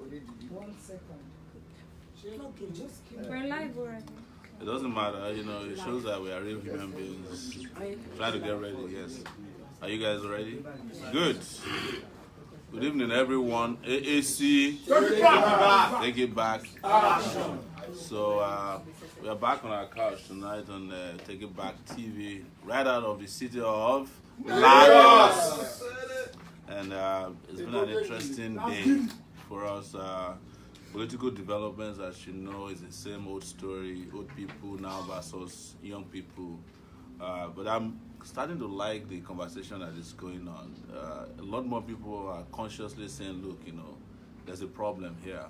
1 second. We're live already. It doesn't matter, you know, it shows that we are real human beings. Try to get ready, yes. Are you guys ready? Good. Good evening, everyone. AAC, take it back. So, we are back on our couch tonight on Take It Back TV, right out of the city of Lagos. And it's been an interesting day for us. Political developments, as you know, is the same old story. Old people now versus young people. But I'm starting to like the conversation that is going on. A lot more people are consciously saying, look, you know, there's a problem here.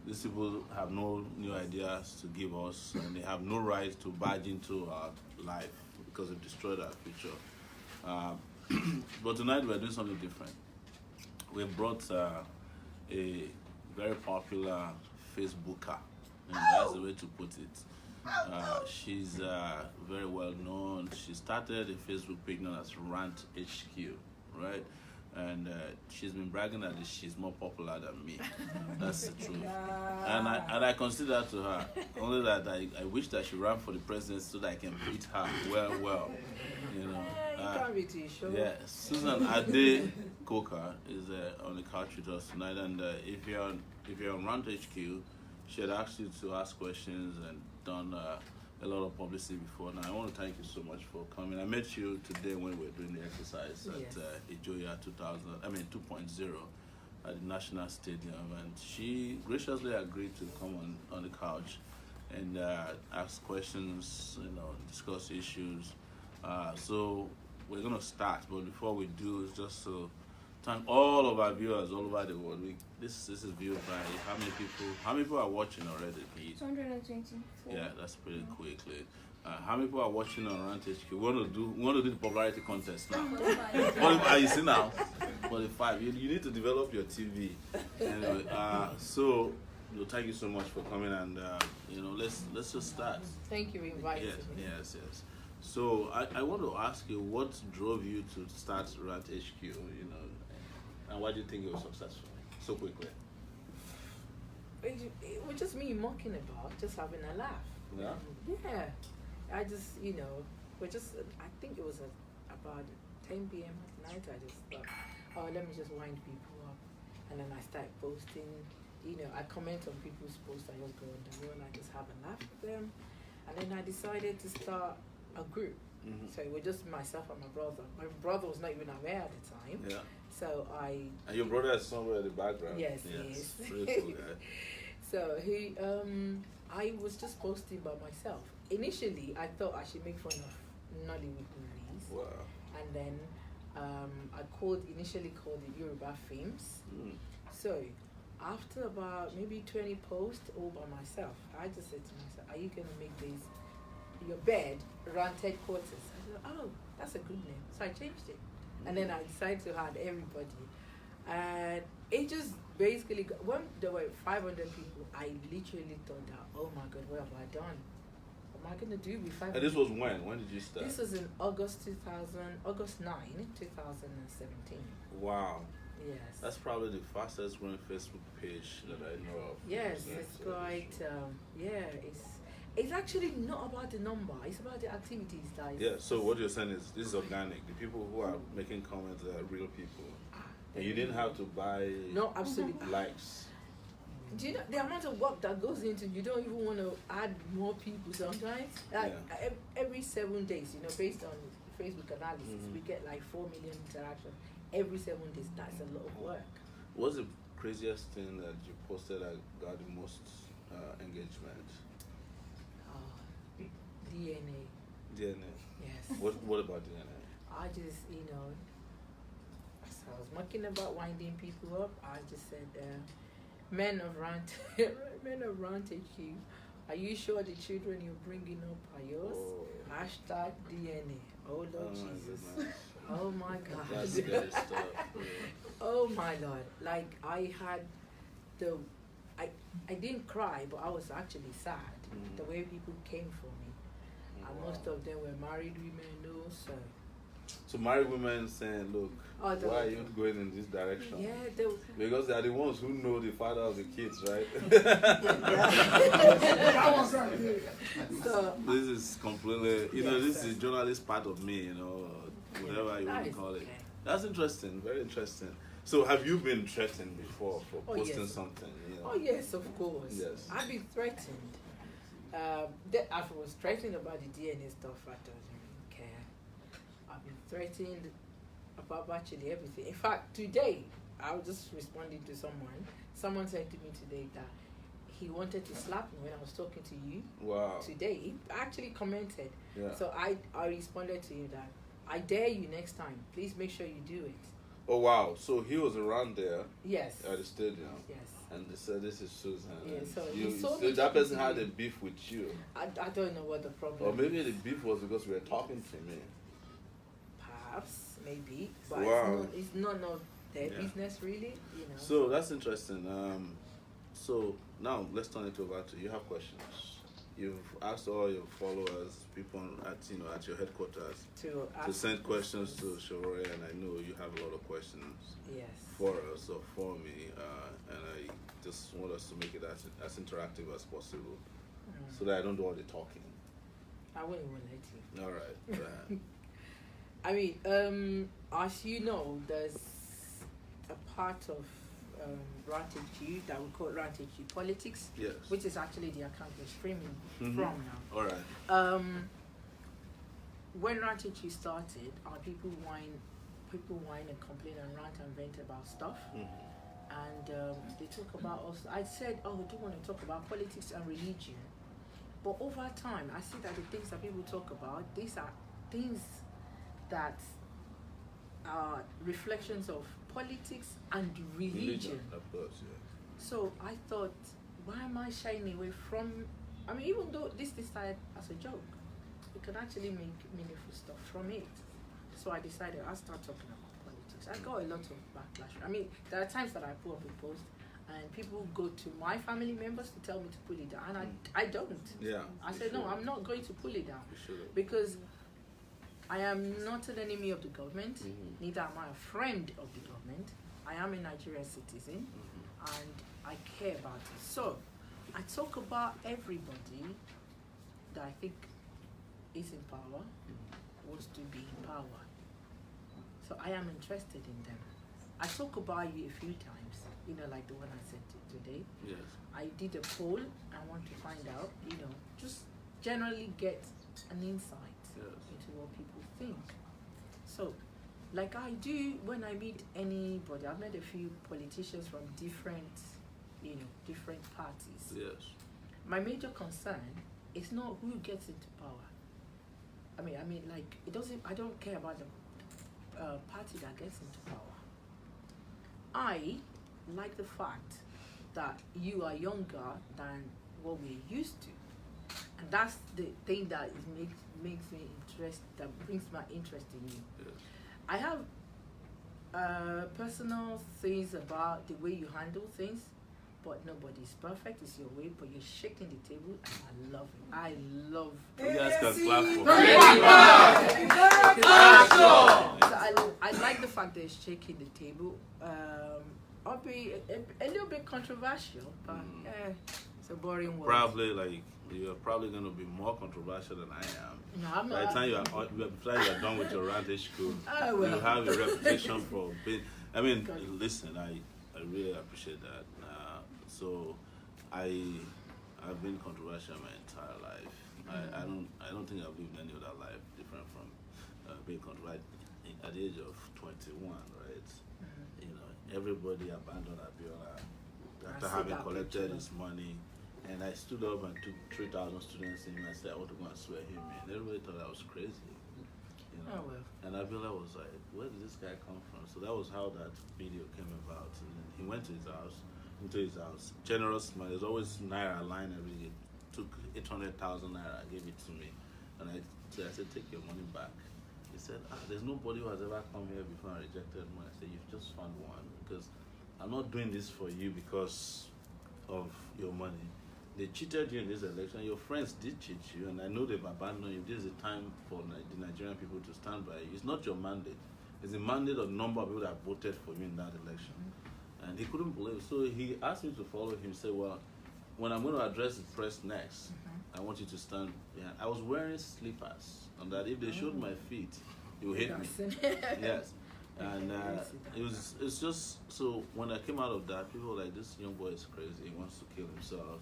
These people have no new ideas to give us, and they have no right to barge into our life because they've destroyed our future. But tonight we're doing something different. We brought a very popular Facebooker, and that's the way to put it. She's very well known. She started a Facebook page known as Rant HQ, right? And she's been bragging that she's more popular than me. That's the truth. And I consider that to her. Only that I wish that she ran for the presidency so that I can beat her well. You know. You can't be too sure. Yeah, Susan Ade Coker is on the couch with us tonight, and if you're on Rant HQ, she had asked you to ask questions and done a lot of publicity before. Now I want to thank you so much for coming. I met you today when we were doing the exercise at Ijoya 2.0 at the National Stadium, and she graciously agreed to come on the couch and ask questions, you know, discuss issues. So we're gonna start, but before we do, just to thank all of our viewers all over the world. This is viewed by how many people are watching already? 220. Yeah, that's pretty quickly. How many people are watching on Rant HQ? We want to do the popularity contest now. You see now? 45. You need to develop your TV. Anyway, so thank you so much for coming, and you know, let's just start. Thank you for inviting me. Yes. So I want to ask you, what drove you to start Rant HQ? You know, and why do you think it was successful so quickly? It was just me mucking about, just having a laugh. Yeah. Yeah. I just, you know, I think it was about 10 p.m. at night. I just thought, oh, let me just wind people up. And then I started posting, you know, I comment on people's posts. I just go on the road and I just have a laugh with them. And then I decided to start a group. Mm-hmm. So it was just myself and my brother. My brother was not even aware at the time. Yeah. So And your brother is somewhere in the background. Yes, he is. Pretty cool guy. So I was just posting by myself. Initially, I thought I should make fun of Nollywood movies. Wow. And then I initially called it Yoruba Films. Mm. So after about maybe 20 posts all by myself, I just said to myself, are you going to make this your bed Rant Headquarters? I said, oh, that's a good name. So I changed it. And then I decided to add everybody. And it just basically, when there were 500 people, I literally thought that, oh my God, what have I done? What am I going to do with 500? And this was when? When did you start? This was in August 9, 2017. Wow. Yes. That's probably the fastest growing Facebook page that I know of. Yes, it's quite, it's actually not about the number, it's about the activities that yeah, so what you're saying is this is organic. The people who are making comments are real people. And you didn't have to buy absolutely likes. Do you know the amount of work that goes into, you don't even want to add more people sometimes? Like every 7 days, you know, based on Facebook analysis, we get like 4 million interactions every 7 days. That's a lot of work. What's the craziest thing that you posted that got the most engagement? DNA. Yes. What about DNA? I just, you know, as I was mucking about winding people up, I just said, men of Rant HQ, are you sure the children you're bringing up are yours? Hashtag DNA. Oh Lord Jesus. Oh my God. That's scary stuff. Yeah. Oh my Lord. Like I had I didn't cry, but I was actually sad. The way people came for me. And most of them were married women, so So married women saying, look, why are you going in this direction? Yeah, because they are the ones who know the father of the kids, right? So this is completely, this is journalist part of me, whatever you want to call it. That's interesting, very interesting. So have you been threatened before for posting something? Oh yes, of course. Yes. I've been threatened. I was threatened about the DNA stuff. I don't really care. I've been threatened about actually everything. In fact, today, I was just responding to someone. Someone said to me today that he wanted to slap me when I was talking to you. Wow. Today, he actually commented. Yeah. So I responded to him that I dare you next time. Please make sure you do it. Oh wow! So he was around there. Yes. At the stadium. Yes. And they said, "This is Susan." Yeah. So so that person had a beef with you. I don't know what the problem. Or maybe the beef was because we were talking to me. Perhaps, maybe, but wow. It's not their business really. So that's interesting. So now let's turn it over to you. Have questions? You've asked all your followers, people at your headquarters, to send questions to Shore, and I know you have a lot of questions for us or for me, and I just want us to make it as interactive as possible, so that I don't do all the talking. I wouldn't let you. All right. I mean, as you know, there's a part of Rant HQ that we call Rant HQ Politics, which is actually the account we're streaming from now. All right. When Rant HQ started, people whine and complain and rant and vent about stuff, and they talk about us. I said, we do want to talk about politics and religion, but over time, I see that the things that people talk about, these are things that are reflections of politics and religion. Of course, yeah. So I thought, why am I shying away from? I mean, even though this started as a joke, we can actually make meaningful stuff from it. So I decided I'll start talking about politics. I got a lot of backlash. I mean, there are times that I put up a post and people go to my family members to tell me to pull it down, and I don't. Yeah. I said, no, I'm not going to pull it down because I am not an enemy of the government, neither am I a friend of the government. I am a Nigerian citizen, and I care about it. So, I talk about everybody that I think is in power, wants to be in power. So, I am interested in them. I talk about you a few times, like the one I said today. Yes. I did a poll. I want to find out, just generally get an insight into what people think. So, like I do when I meet anybody, I've met a few politicians from different parties. Yes. My major concern is not who gets into power. I mean, like it doesn't. I don't care about the party that gets into power. I like the fact that you are younger than what we're used to. And that's the thing that makes me that brings my interest in you. Yes. I have personal things about the way you handle things, but nobody's perfect. It's your way, but you're shaking the table, and I love it. I love it. You guys can clap for So I like the fact that it's shaking the table. I'll be a little bit controversial, but it's a boring word. Probably you're probably going to be more controversial than I am. No, I'm By the time you're done with your Rant HQ, you have a reputation for being. I mean, listen, I really appreciate that. So I've been controversial my entire life. I don't think I've lived any other life different from being controversial. At the age of 21, right? Everybody abandoned Abiola after having collected his money. And I stood up and took 3,000 students in and I said, I want to go and swear him in. Everybody thought I was crazy. Oh, well. And Abiola was like, where did this guy come from? So that was how that video came about. And then he went into his house. Generous man, there's always Naira line every day. Took 800,000 Naira, gave it to me. And I said, take your money back. He said, there's nobody who has ever come here before and rejected money. I said, you've just found one. Because I'm not doing this for you because of your money. they cheated you in this election. Your friends did cheat you, and I know they've abandoned you. This is the time for the Nigerian people to stand by you. It's not your mandate. It's the mandate of the number of people that voted for you in that election. And he couldn't believe it. So he asked me to follow him. He said, well, when I'm going to address the press next, I want you to stand behind. I was wearing slippers, and that if they showed my feet, it would hit me. Yes. And it's just, so when I came out of that, people were like, this young boy is crazy. He wants to kill himself.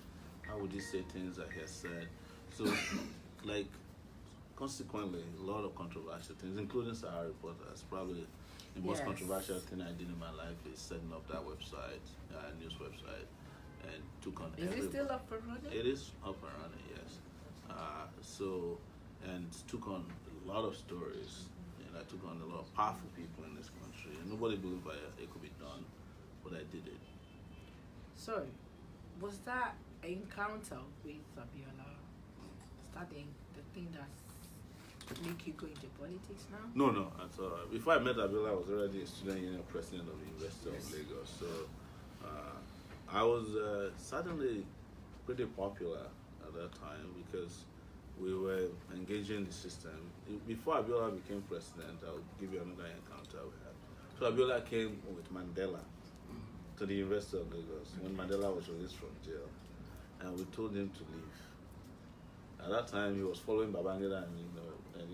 How would he say things that he has said? So, like, consequently, a lot of controversial things, including Sahara Reporters. Probably the most controversial thing I did in my life is setting up that website, news website, and took on everybody. Is it still up and running? It is up and running, yes. And took on a lot of stories, and I took on a lot of powerful people in this country. And nobody believed it could be done, but I did it. So, was that encounter with Abiola starting the thing that make you go into politics now? No, at all. Before I met Abiola, I was already a student union president of the University of Lagos. So I was certainly pretty popular at that time because we were engaging the system. Before Abiola became president, I'll give you another encounter we had. So Abiola came with Mandela to the University of Lagos when Mandela was released from jail, and we told him to leave. At that time, he was following Babangida, and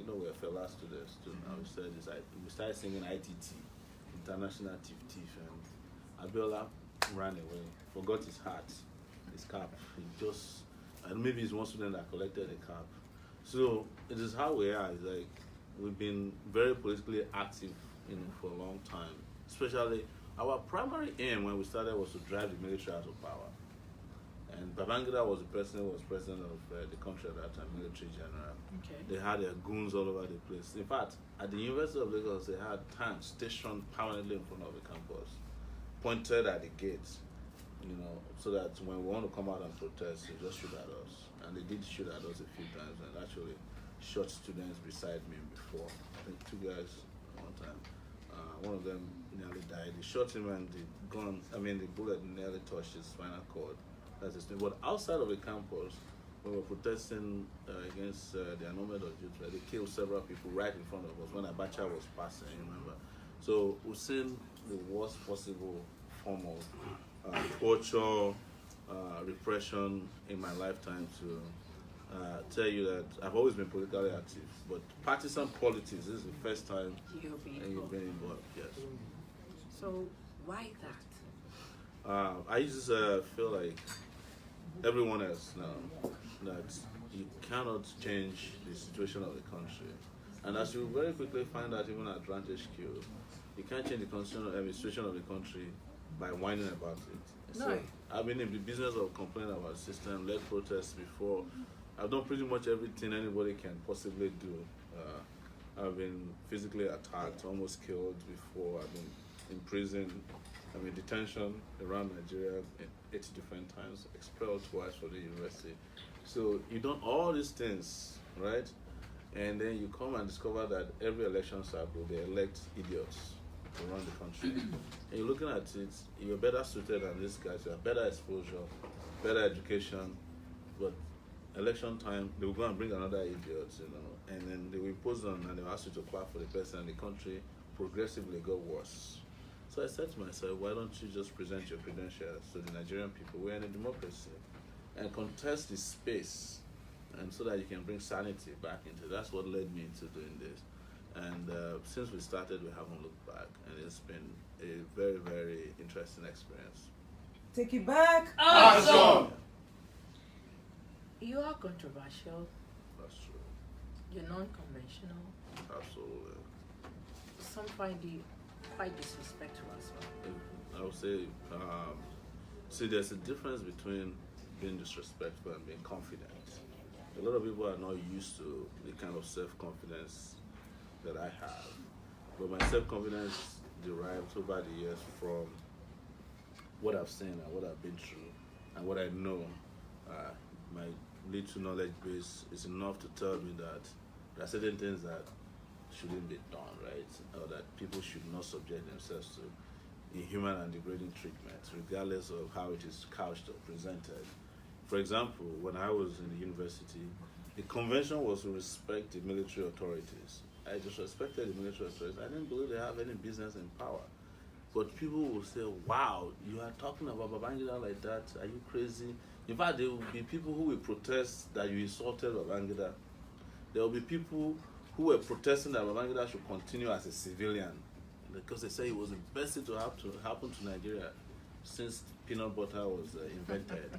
we're fellow students too. Now we started singing ITT, International Tiff, and Abiola ran away, forgot his hat, his cap. And maybe he's one student that collected the cap. So it is how we are. It's like we've been very politically active, for a long time. Especially our primary aim when we started was to drive the military out of power. And Babangida was president of the country at that time, military general. Okay. They had their goons all over the place. In fact, at the University of Lagos, they had tanks stationed permanently in front of the campus, pointed at the gates, so that when we want to come out and protest, they just shoot at us. And they did shoot at us a few times, and actually shot students beside me before. I think 2 guys one time. One of them nearly died. They shot him, and the bullet nearly touched his spinal cord. That's his thing. But outside of the campus, when we were protesting against the annulment of youth, they killed several people right in front of us when Abacha was passing, remember? So we've seen the worst possible form of torture, repression in my lifetime to tell you that I've always been politically active, but partisan politics, this is the first time you've been involved, yes. So why that? I just feel like everyone else now that you cannot change the situation of the country. And as you very quickly find out even at Advantage Q, you can't change the situation of the country by whining about it. No. So I've been in the business of complaining about the system, led protests before. I've done pretty much everything anybody can possibly do. I've been physically attacked, almost killed before. I've been in prison, detention around Nigeria 8 different times, expelled twice from the university. So you've done all these things, right? And then you come and discover that every election cycle, they elect idiots to run the country. And you're looking at it, you're better suited than these guys, you have better exposure, better education, but election time, they will go and bring another idiot, and then they will impose on and they will ask you to clap for the person, and the country progressively got worse. So I said to myself, why don't you just present your credentials to the Nigerian people? We're in a democracy, and contest the space, and so that you can bring sanity back into it. That's what led me into doing this. And since we started, we haven't looked back, and it's been a very, very interesting experience. Take it back. Awesome. You are controversial. That's true. You're non-conventional. Absolutely. Some find you quite disrespectful as well. I would say, see, there's a difference between being disrespectful and being confident. A lot of people are not used to the kind of self-confidence that I have. But my self-confidence derives over the years from what I've seen and what I've been through and what I know. My little knowledge base is enough to tell me that there are certain things that shouldn't be done, right? Or that people should not subject themselves to inhuman and degrading treatment, regardless of how it is couched or presented. For example, when I was in the university, the convention was to respect the military authorities. I disrespected the military authorities. I didn't believe they have any business in power. But people will say, wow, you are talking about Babangida like that? Are you crazy? In fact, there will be people who will protest that you insulted Babangida. There will be people who were protesting that Babangida should continue as a civilian because they say it was the best thing to happen to Nigeria since peanut butter was invented.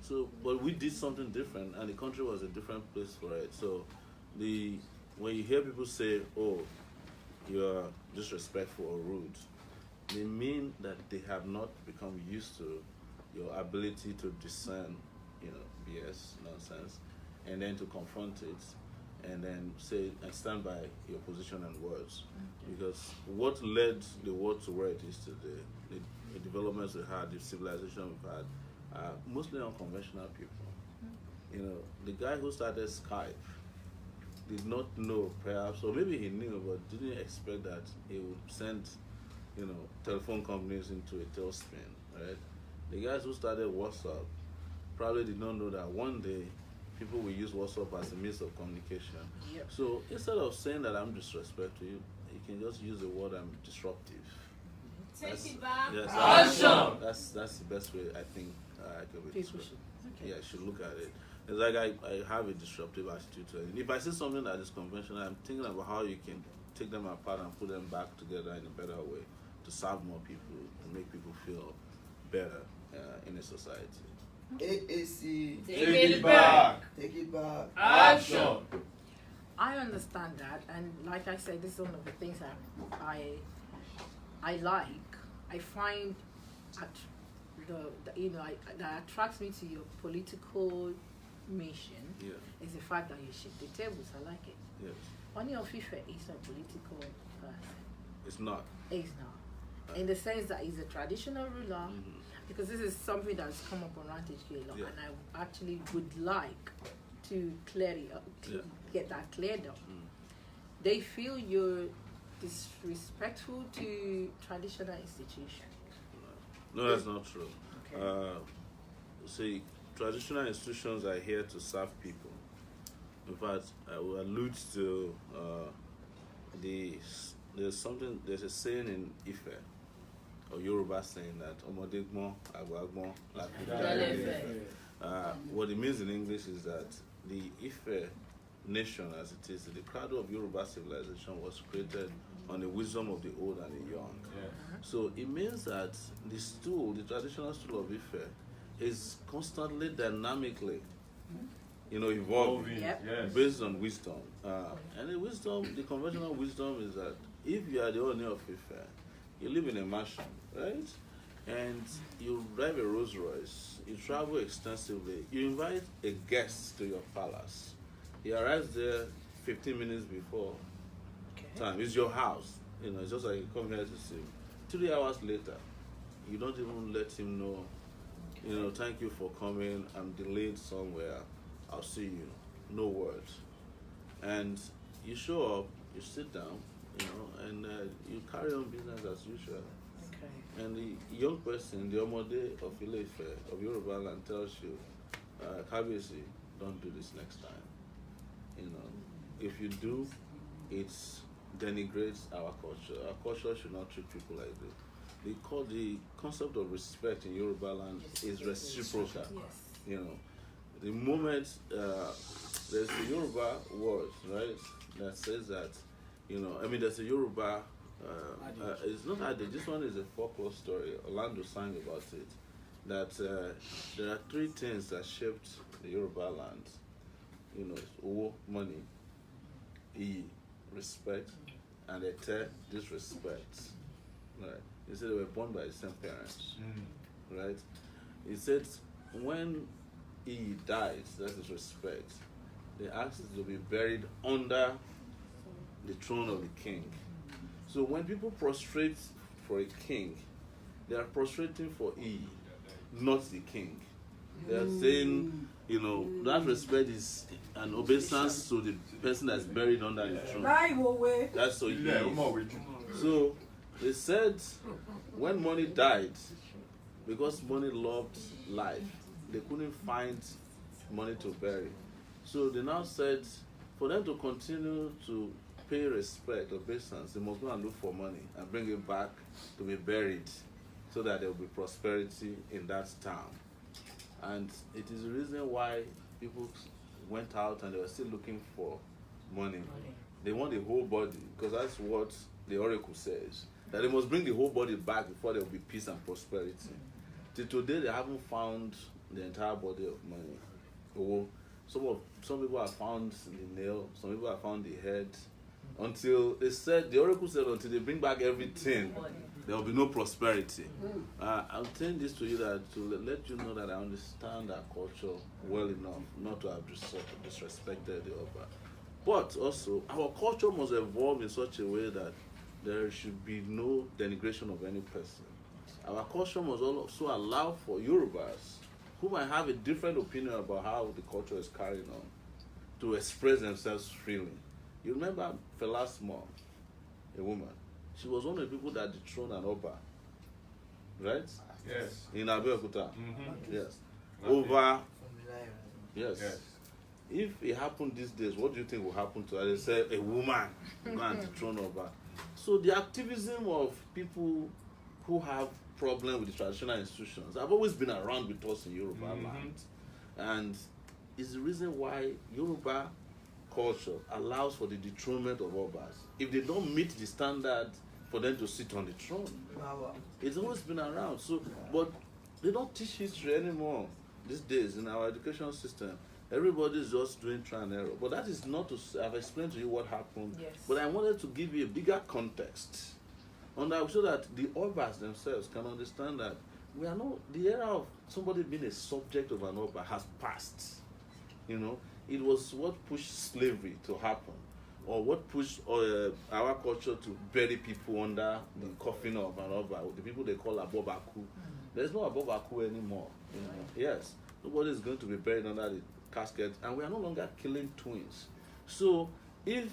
So, but we did something different, and the country was a different place for it. So, when you hear people say, "Oh, you're disrespectful or rude," they mean that they have not become used to your ability to discern, BS, nonsense, and then to confront it, and then say and stand by your position and words. Because what led the world to where it is today, the developments we had, the civilization we've had, are mostly unconventional people. The guy who started Skype did not know, perhaps, or maybe he knew, but didn't expect that he would send, telephone companies into a tailspin, right? The guys who started WhatsApp probably did not know that one day people will use WhatsApp as a means of communication. Yep. So instead of saying that I'm disrespectful, you can just use the word I'm disruptive. Take it back. Yes, Action. That's the best way I think I can be. People should. Okay. Yeah, I should look at it. It's like I have a disruptive attitude to it. If I see something that is conventional, I'm thinking about how you can take them apart and put them back together in a better way to serve more people, to make people feel better in a society. AAC. Take it back. Take it back. Action. I understand that, and like I said, this is one of the things that I like. I find that attracts me to your political mission is the fact that you shift the tables. I like it. Yes. Oni of Ife is a political person. It's not. He's not. In the sense that he's a traditional ruler, because this is something that's come up on Rantage a lot, and I actually would like to clear it up, to get that cleared up. They feel you're disrespectful to traditional institutions. No, that's not true. Okay. See, traditional institutions are here to serve people. In fact, I will allude to there's a saying in Ife, or Yoruba saying that Omodegmo, Agwagbon, what it means in English is that the Ife nation, as it is, the cradle of Yoruba civilization was created on the wisdom of the old and the young. So it means that the traditional stool of Ife, is constantly dynamically, evolving based on wisdom. And the conventional wisdom is that if you are the owner of Ife, you live in a mansion, right? And you drive a Rolls Royce, you travel extensively, you invite a guest to your palace. He arrives there 15 minutes before time. It's your house. It's just like you come here to see him. 3 hours later, you don't even let him know, thank you for coming, I'm delayed somewhere, I'll see you. No words. And you show up, you sit down, and you carry on business as usual. Okay. And the young person, the Omode of Ile-Ife, of Yoruba land, tells you, Kabisi, don't do this next time. If you do, it denigrates our culture. Our culture should not treat people like this. The concept of respect in Yoruba land is reciprocal. Yes. The moment there's a Yoruba word, right, that says that, there's a Yoruba, it's not adage, this one is a folklore story. Orlando sang about it, that there are 3 things that shaped the Yoruba land. Owo, money, respect, and disrespect. Right? He said they were born by the same parents. Right? He said when he died, that is respect, they asked him to be buried under the throne of the king. So when people prostrate for a king, they are prostrating for not the king. They are saying, that respect is an obeisance to the person that's buried under the throne. That's so he is. So they said when money died, because money loved life, they couldn't find money to bury. So they now said, for them to continue to pay respect or obeisance, they must go and look for money and bring it back to be buried so that there will be prosperity in that town. And it is the reason why people went out and they were still looking for money. They want the whole body, because that's what the oracle says, that they must bring the whole body back before there will be peace and prosperity. Till today, they haven't found the entire body of money. Or some people have found the nail, some people have found the head. Until they said, the oracle said, until they bring back everything, there will be no prosperity. I'm saying this to you to let you know that I understand our culture well enough not to have disrespected the Oba. But also, our culture must evolve in such a way that there should be no denigration of any person. Our culture must also allow for Yorubas who might have a different opinion about how the culture is carried on to express themselves freely. You remember Fela's mom, a woman. She was one of the people that dethroned an Oba, right? Yes. In Abeokuta. Mm-hmm. Yes. Over. Yes. If it happened these days, what do you think will happen to her? They say a woman go and dethrone Oba. So the activism of people who have problem with the traditional institutions have always been around with us in Yoruba land, and it's the reason why Yoruba culture allows for the dethronement of Obas if they don't meet the standard for them to sit on the throne. It's always been around. So, but they don't teach history anymore these days in our education system. Everybody's just doing trial and error. But that is not to say, I've explained to you what happened. Yes. But I wanted to give you a bigger context on that, so that the Obas themselves can understand that we are not, the era of somebody being a subject of an Oba has passed. You know, it was what pushed slavery to happen, or what pushed our culture to bury people under the coffin of an Oba, the people they call Abobaku. There's no Abobaku anymore. You know? Yes, nobody is going to be buried under the casket, and we are no longer killing twins. So if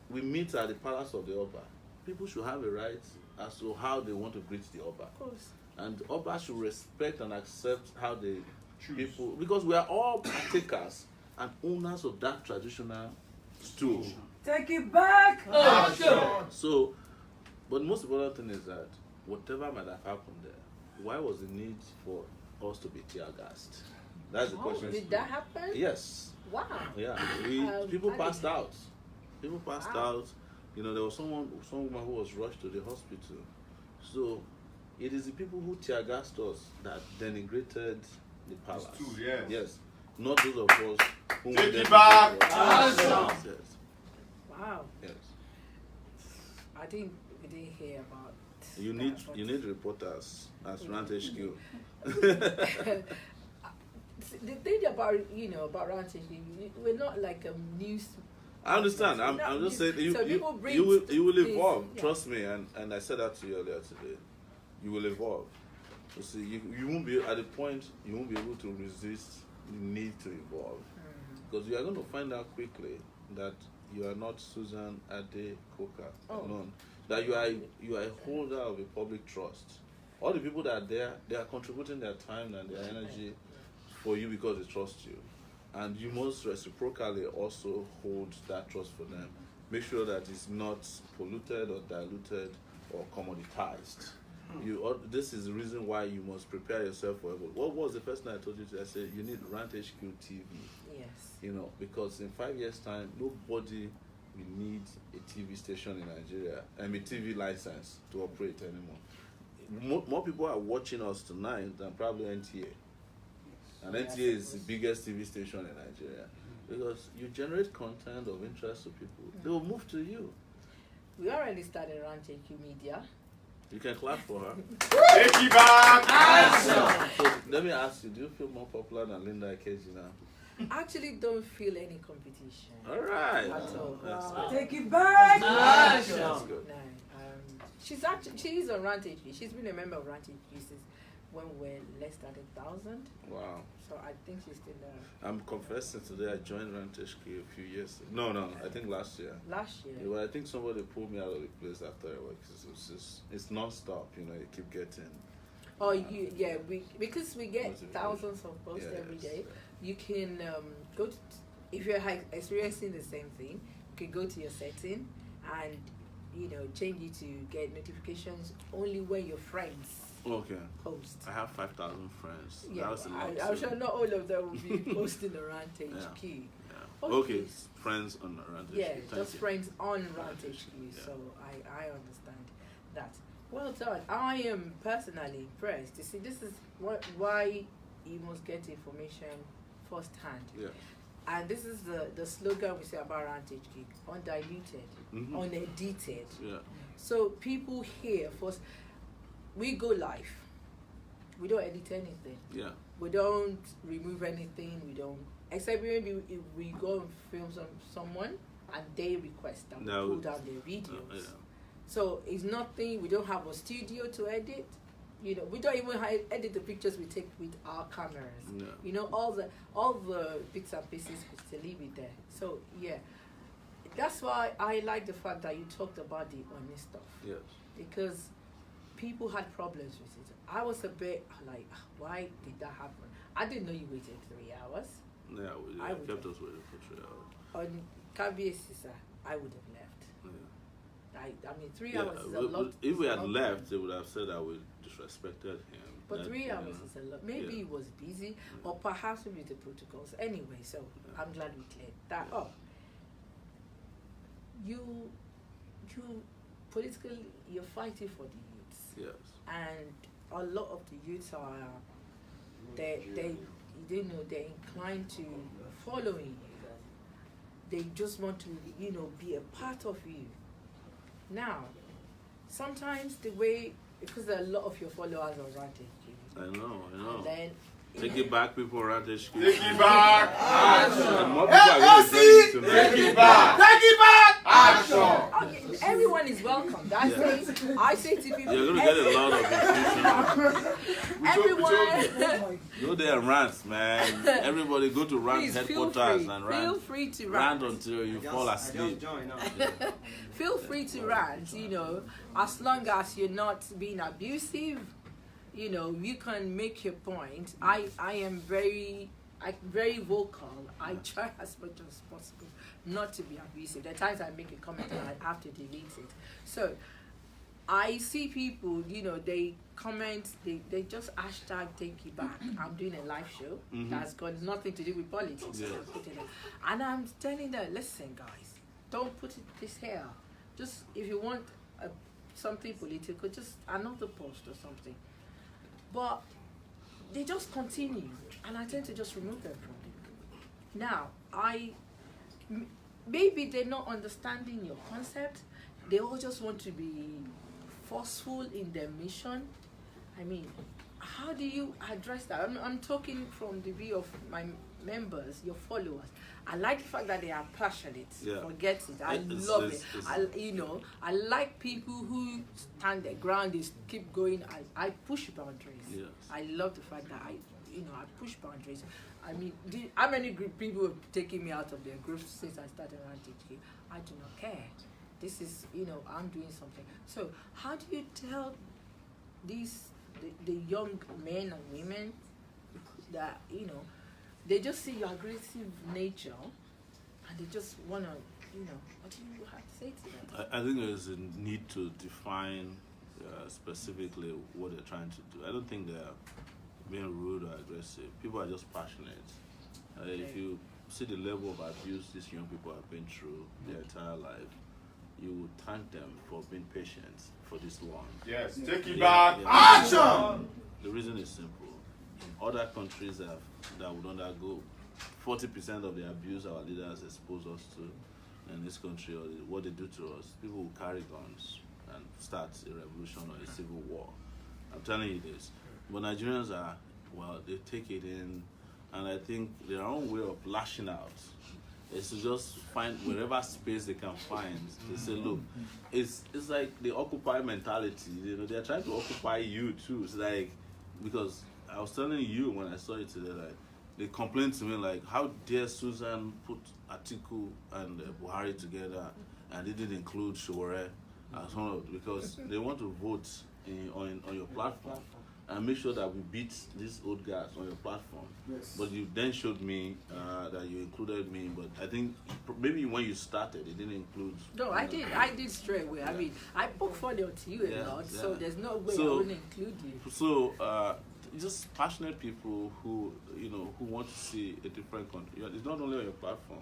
we meet at the palace of the Oba, people should have a right as to how they want to greet the Oba. Of course. And Oba should respect and accept how they people, because we are all partakers and owners of that traditional stool. Take it back! So, but the most important thing is that whatever might have happened there, why was the need for us to be tear gassed? That's the question. Did that happen? Yes. Wow. Yeah. People passed out. People passed out. You know, there was some woman who was rushed to the hospital. So, it is the people who tear gassed us that denigrated the palace. It's true, yes. Yes. Not those of us who Take wanted it to back! do Awesome. Yes. Wow. Yes. I think we didn't hear about. You need reporters as Rant HQ. The thing about about Rant HQ, we're not like a news. I understand. I'm just saying you will evolve. Yeah. Trust me, and I said that to you earlier today. You will evolve. You see, you won't be at the point you won't be able to resist the need to evolve, because you are going to find out quickly that you are not Susan Ade Coker alone. That you are a holder of a public trust. All the people that are there, they are contributing their time and their energy for you because they trust you. And you must reciprocally also hold that trust for them. Make sure that it's not polluted or diluted or commoditized. This is the reason why you must prepare yourself for it. What was the first thing I told you to? I said you need Rant HQ TV. Yes. You know, because in 5 years' time, nobody will need a TV station in Nigeria and a TV license to operate anymore. More people are watching us tonight than probably NTA. And NTA is the biggest TV station in Nigeria. Because you generate content of interest to people. They will move to you. We already started Rant HQ Media. You can clap for her. Take it back! So let me ask you, do you feel more popular than Linda Ikeji now? Actually, don't feel any competition. All right. At all. That's good. Take it back! That's good. No, she's on Rant HQ. She's been a member of Rant HQ since when we're less than 1,000. Wow. So I think she's still there. I'm confessing today I joined Rant HQ a few years ago. No, I think last year. Last year. Yeah, well, I think somebody pulled me out of the place after I worked. It's non-stop, you keep getting Or because we get thousands of posts every day, you can go to, if you're experiencing the same thing, you can go to your setting and change it to get notifications only when your friends post. I have 5,000 friends. Yeah, That's a lot, I'm sure not all of them will be posting around HQ. Okay, friends on Rantage. Yeah, Thank just you. friends on Rantage HQ. Yeah. So I understand that. Well done. I am personally impressed. You see, this is why you must get information firsthand. Yeah. And this is the slogan we say about Rantage HQ: undiluted, unedited. Yeah. So people here first. We go live. We don't edit anything. Yeah. We don't remove anything. We don't, except maybe if we go and film someone and they request that we pull down their videos. So it's nothing. We don't have a studio to edit. We don't even edit the pictures we take with our cameras. No. All the bits and pieces we still leave it there. So yeah, that's why I like the fact that you talked about the honest stuff. Yes. Because people had problems with it. I was a bit like, why did that happen? I didn't know you waited 3 hours. Yeah, I kept us waiting for 3 hours. On KBS, I would have left. Yeah. I mean, 3 hours is a lot. If we had left, they would have said that we disrespected him. But 3 hours is a lot. Maybe he was busy, or perhaps maybe the protocols. Anyway, so I'm glad we cleared that up. You politically, you're fighting for the youths. Yes. And a lot of the youths are they're inclined to following you. They just want to be a part of you. Now, sometimes the way, because there are a lot of your followers on Rantage, I know. and then Take it back, people around the school. Take it back. And more people are going to join you tonight. Take it back. Take it back. Action. okay, everyone is welcome. I say to people, You're going to get a lot of information. everyone. Go there and rant, man. Everybody go to rant Please, headquarters and rant. Feel free to rant. Rant until you fall asleep. Feel free to rant, as long as you're not being abusive, you can make your point. I am very vocal. I try as much as possible not to be abusive. There are times I make a comment and I have to delete it. So I see people, they comment, they just hashtag take it back. I'm doing a live show that's got nothing to do with politics. Yeah. And I'm telling them, listen guys, don't put this here. Just if you want something political, just another post or something. But they just continue, and I tend to just remove them from it. Now, maybe they're not understanding your concept. They all just want to be forceful in their mission. I mean, how do you address that? I'm talking from the view of my members, your followers. I like the fact that they are passionate. Yeah. Forget it. I love it. I like people who stand their ground. They keep going. I push boundaries. Yes. I love the fact that I push boundaries. I mean, how many people have taken me out of their groups since I started around TG? I do not care. This is, I'm doing something. So how do you tell the young men and women that, they just see your aggressive nature and they just want to, what do you have to say to that? I think there's a need to define specifically what they're trying to do. I don't think they're being rude or aggressive. People are just passionate. If you see the level of abuse these young people have been through their entire life, you would thank them for being patient for this long. Yes. Take it back. Yeah. Action. The reason is simple. Other countries that would undergo 40% of the abuse our leaders expose us to in this country, or what they do to us, people will carry guns and start a revolution or a civil war. I'm telling you this. But Nigerians they take it in, and I think their own way of lashing out is to just find wherever space they can find. They say, look, it's like the Occupy mentality. They're trying to occupy you too. It's like, because I was telling you when I saw it today, like, they complained to me like, how dare Susan put Atiku and Buhari together and they didn't include Shore as one of, because they want to vote on your platform. and make sure that we beat these old guys on your platform. Yes. But you then showed me that you included me, but I think maybe when you started, it didn't include. No, I did straight away. I mean, I poke fun to you a lot, so there's no way I wouldn't include you. So, just passionate people who who want to see a different country. It's not only on your platform.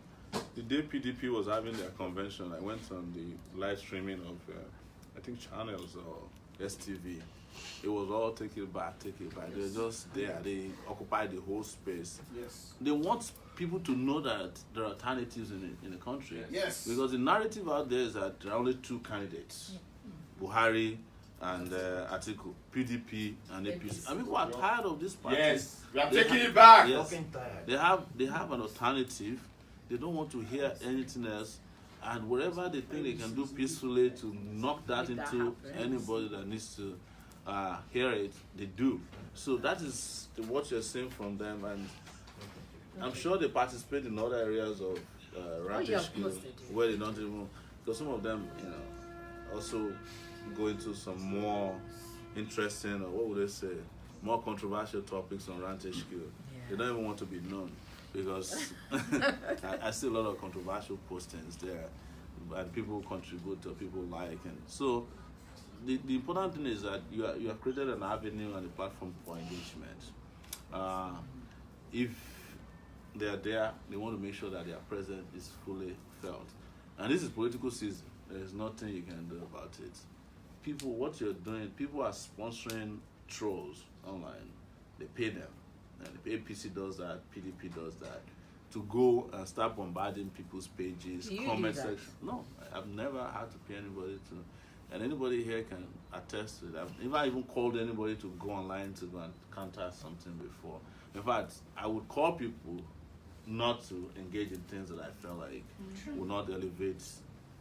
The day PDP was having their convention, I went on the live streaming of I think channels or STV. It was all take it back. They're just there. They occupy the whole space. Yes. They want people to know that there are alternatives in the country. Yes. Because the narrative out there is that there are only two candidates, Buhari and Atiku, PDP and APC. I mean, we are tired of this party. Yes. We are taking it back. Yes. They have an alternative. They don't want to hear anything else. And wherever they think they can do peacefully to knock that into anybody that needs to hear it, they do. So that is what you're saying from them, and I'm sure they participate in other areas of ranting skills where they don't even, because some of them, also go into some more interesting, or what would they say, more controversial topics on ranting skill. They don't even want to be known, because I see a lot of controversial postings there, and people contribute to people like, and so the important thing is that you have created an avenue and a platform for engagement. If they are there, they want to make sure that their presence is fully felt. And this is political season. There is nothing you can do about it. People, what you're doing, people are sponsoring trolls online. They pay them. And the APC does that, PDP does that, to go and start bombarding people's pages, comment section. No, I've never had to pay anybody to. And anybody here can attest to that. If I even called anybody to go online to go and counter something before. In fact, I would call people not to engage in things that I felt like would not elevate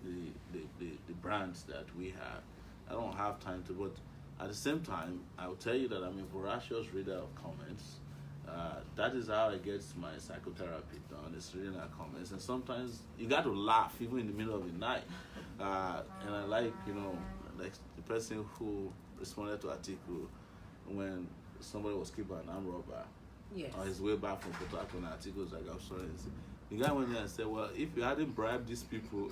the brands that we have. I don't have time to, but at the same time, I will tell you that I'm a voracious reader of comments. That is how I get my psychotherapy done, is reading our comments. And sometimes you got to laugh even in the middle of the night. And I like, like the person who responded to Atiku when somebody was keeping an armed robber on his way back from Port Harcourt, and Atiku was like, I'm sorry. The guy went there and said, well, if you hadn't bribed these people,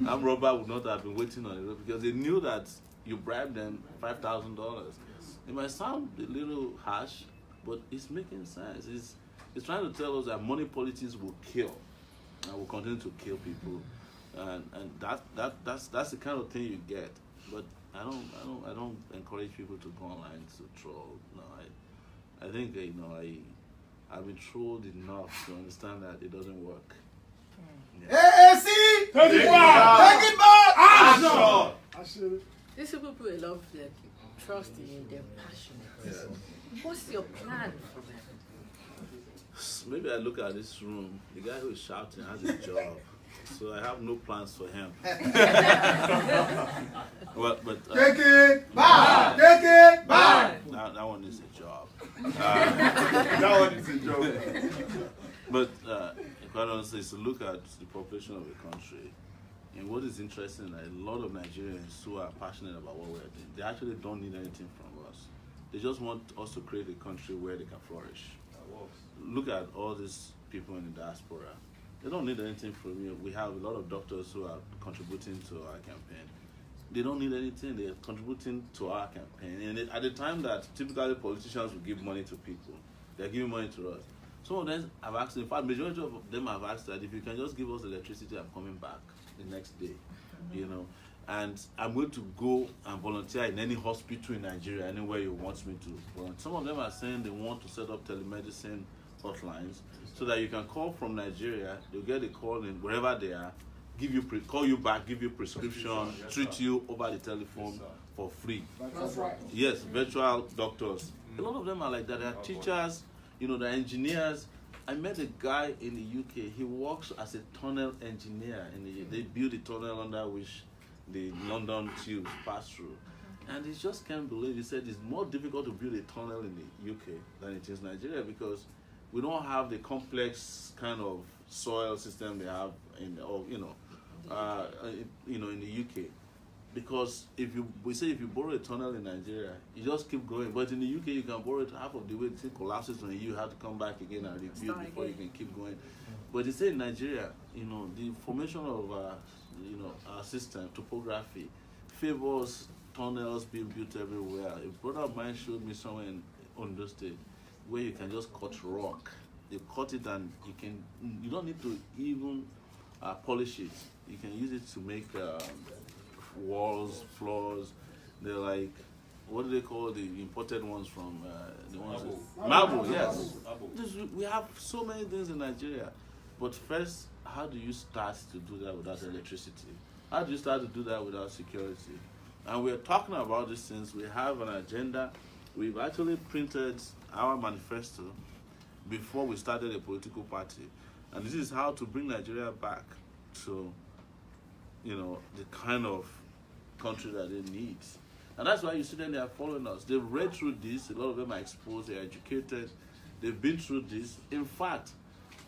armed robber would not have been waiting on the road, because they knew that you bribed them $5,000. It might sound a little harsh, but it's making sense. It's trying to tell us that money politics will kill, and will continue to kill people, and that's the kind of thing you get. But I don't encourage people to go online to troll. No, I think I've been trolled enough to understand that it doesn't work. AAC! Take it back! Take it back! Action! These people put a lot of their trust in you, they're passionate. What's your plan for them? Maybe I look at this room, the guy who is shouting has a job, so I have no plans for him. Well, but Take it back! Take it back! that one is a job. That one is a joke. But quite honestly, is to look at the population of the country. And what is interesting, a lot of Nigerians who are passionate about what we're doing, they actually don't need anything from us. They just want us to create a country where they can flourish. Look at all these people in the diaspora. They don't need anything from you. We have a lot of doctors who are contributing to our campaign. They don't need anything. They're contributing to our campaign. And at the time that typically politicians will give money to people, they're giving money to us. Some of them have asked, in fact, majority of them have asked that if you can just give us electricity, I'm coming back the next day, And I'm going to go and volunteer in any hospital in Nigeria, anywhere you want me to volunteer. Some of them are saying they want to set up telemedicine hotlines so that you can call from Nigeria, they'll get a call in wherever they are, call you back, give you prescription, treat you over the telephone for free. That's right. Yes, virtual doctors. A lot of them are like that. They're teachers, they're engineers. I met a guy in the UK. He works as a tunnel engineer. They build a tunnel under which the London tubes pass through. And he just can't believe. He said it's more difficult to build a tunnel in the UK than it is Nigeria, because we don't have the complex kind of soil system they have in the UK. because if you borrow a tunnel in Nigeria, you just keep going. But in the UK, you can borrow it half of the way. It collapses on you. You have to come back again and rebuild before you can keep going. But they say in Nigeria, the formation of our system, topography, favors tunnels being built everywhere. A brother of mine showed me somewhere in Ondo State where you can just cut rock. They cut it and you don't need to even polish it. You can use it to make walls, floors. They're like, what do they call the imported ones from the ones? Marble, yes. We have so many things in Nigeria. But first, how do you start to do that without electricity? How do you start to do that without security? And we're talking about these things. We have an agenda. We've actually printed our manifesto before we started a political party. And this is how to bring Nigeria back to, the kind of country that it needs. And that's why you see them, they are following us. They've read through this. A lot of them are exposed. They're educated. They've been through this. In fact,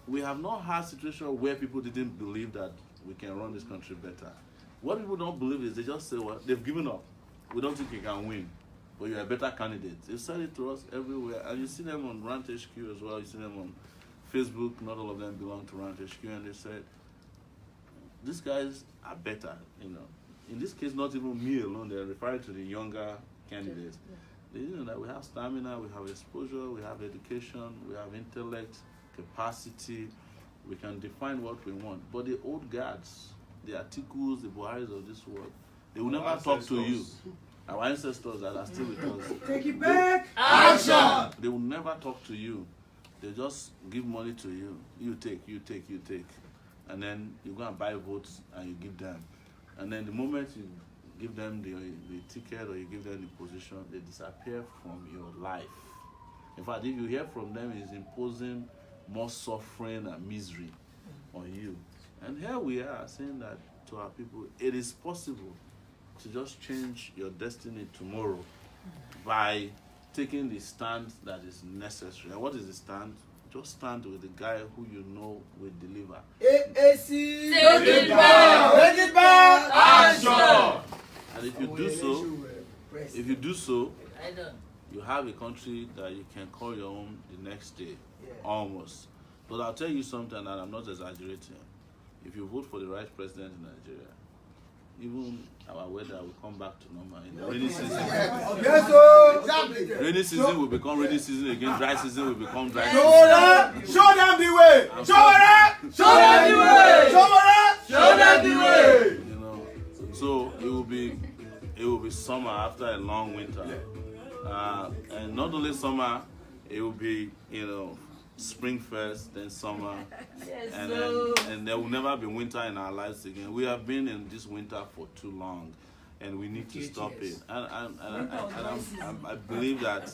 we have not had a situation where people didn't believe that we can run this country better. What people don't believe is they just say, well, they've given up. We don't think you can win, but you're a better candidate. They've said it to us everywhere. And you see them on Rant HQ as well. You see them on Facebook. Not all of them belong to Rant HQ. And they said, these guys are better, In this case, not even me alone. They're referring to the younger candidates. They know that we have stamina, we have exposure, we have education, we have intellect, capacity. We can define what we want. But the old guards, the Atikus, the Buharis of this world, they will never talk to you. Our ancestors that are still with us. Take it back. Action! They will never talk to you. They just give money to you. You take. And then you go and buy votes and you give them. And then the moment you give them the ticket or you give them the position, they disappear from your life. In fact, if you hear from them, it's imposing more suffering and misery on you. And here we are saying that to our people, it is possible to just change your destiny tomorrow by taking the stand that is necessary. And what is the stand? Just stand with the guy who you know will deliver. AAC. Take it back. Take it back. Action. And if you do so, you have a country that you can call your own the next day, almost. But I'll tell you something, and I'm not exaggerating. If you vote for the right president in Nigeria, even our weather will come back to normal in the rainy season. Yes, sir. Exactly. Rainy season will become rainy season again. Dry season will become dry season. Show them the way. Show them. Show them the way. Show them the way. So it will be summer after a long winter, and not only summer, it will be spring first, then summer, and there will never be winter in our lives again. We have been in this winter for too long, and we need to stop it. And I believe that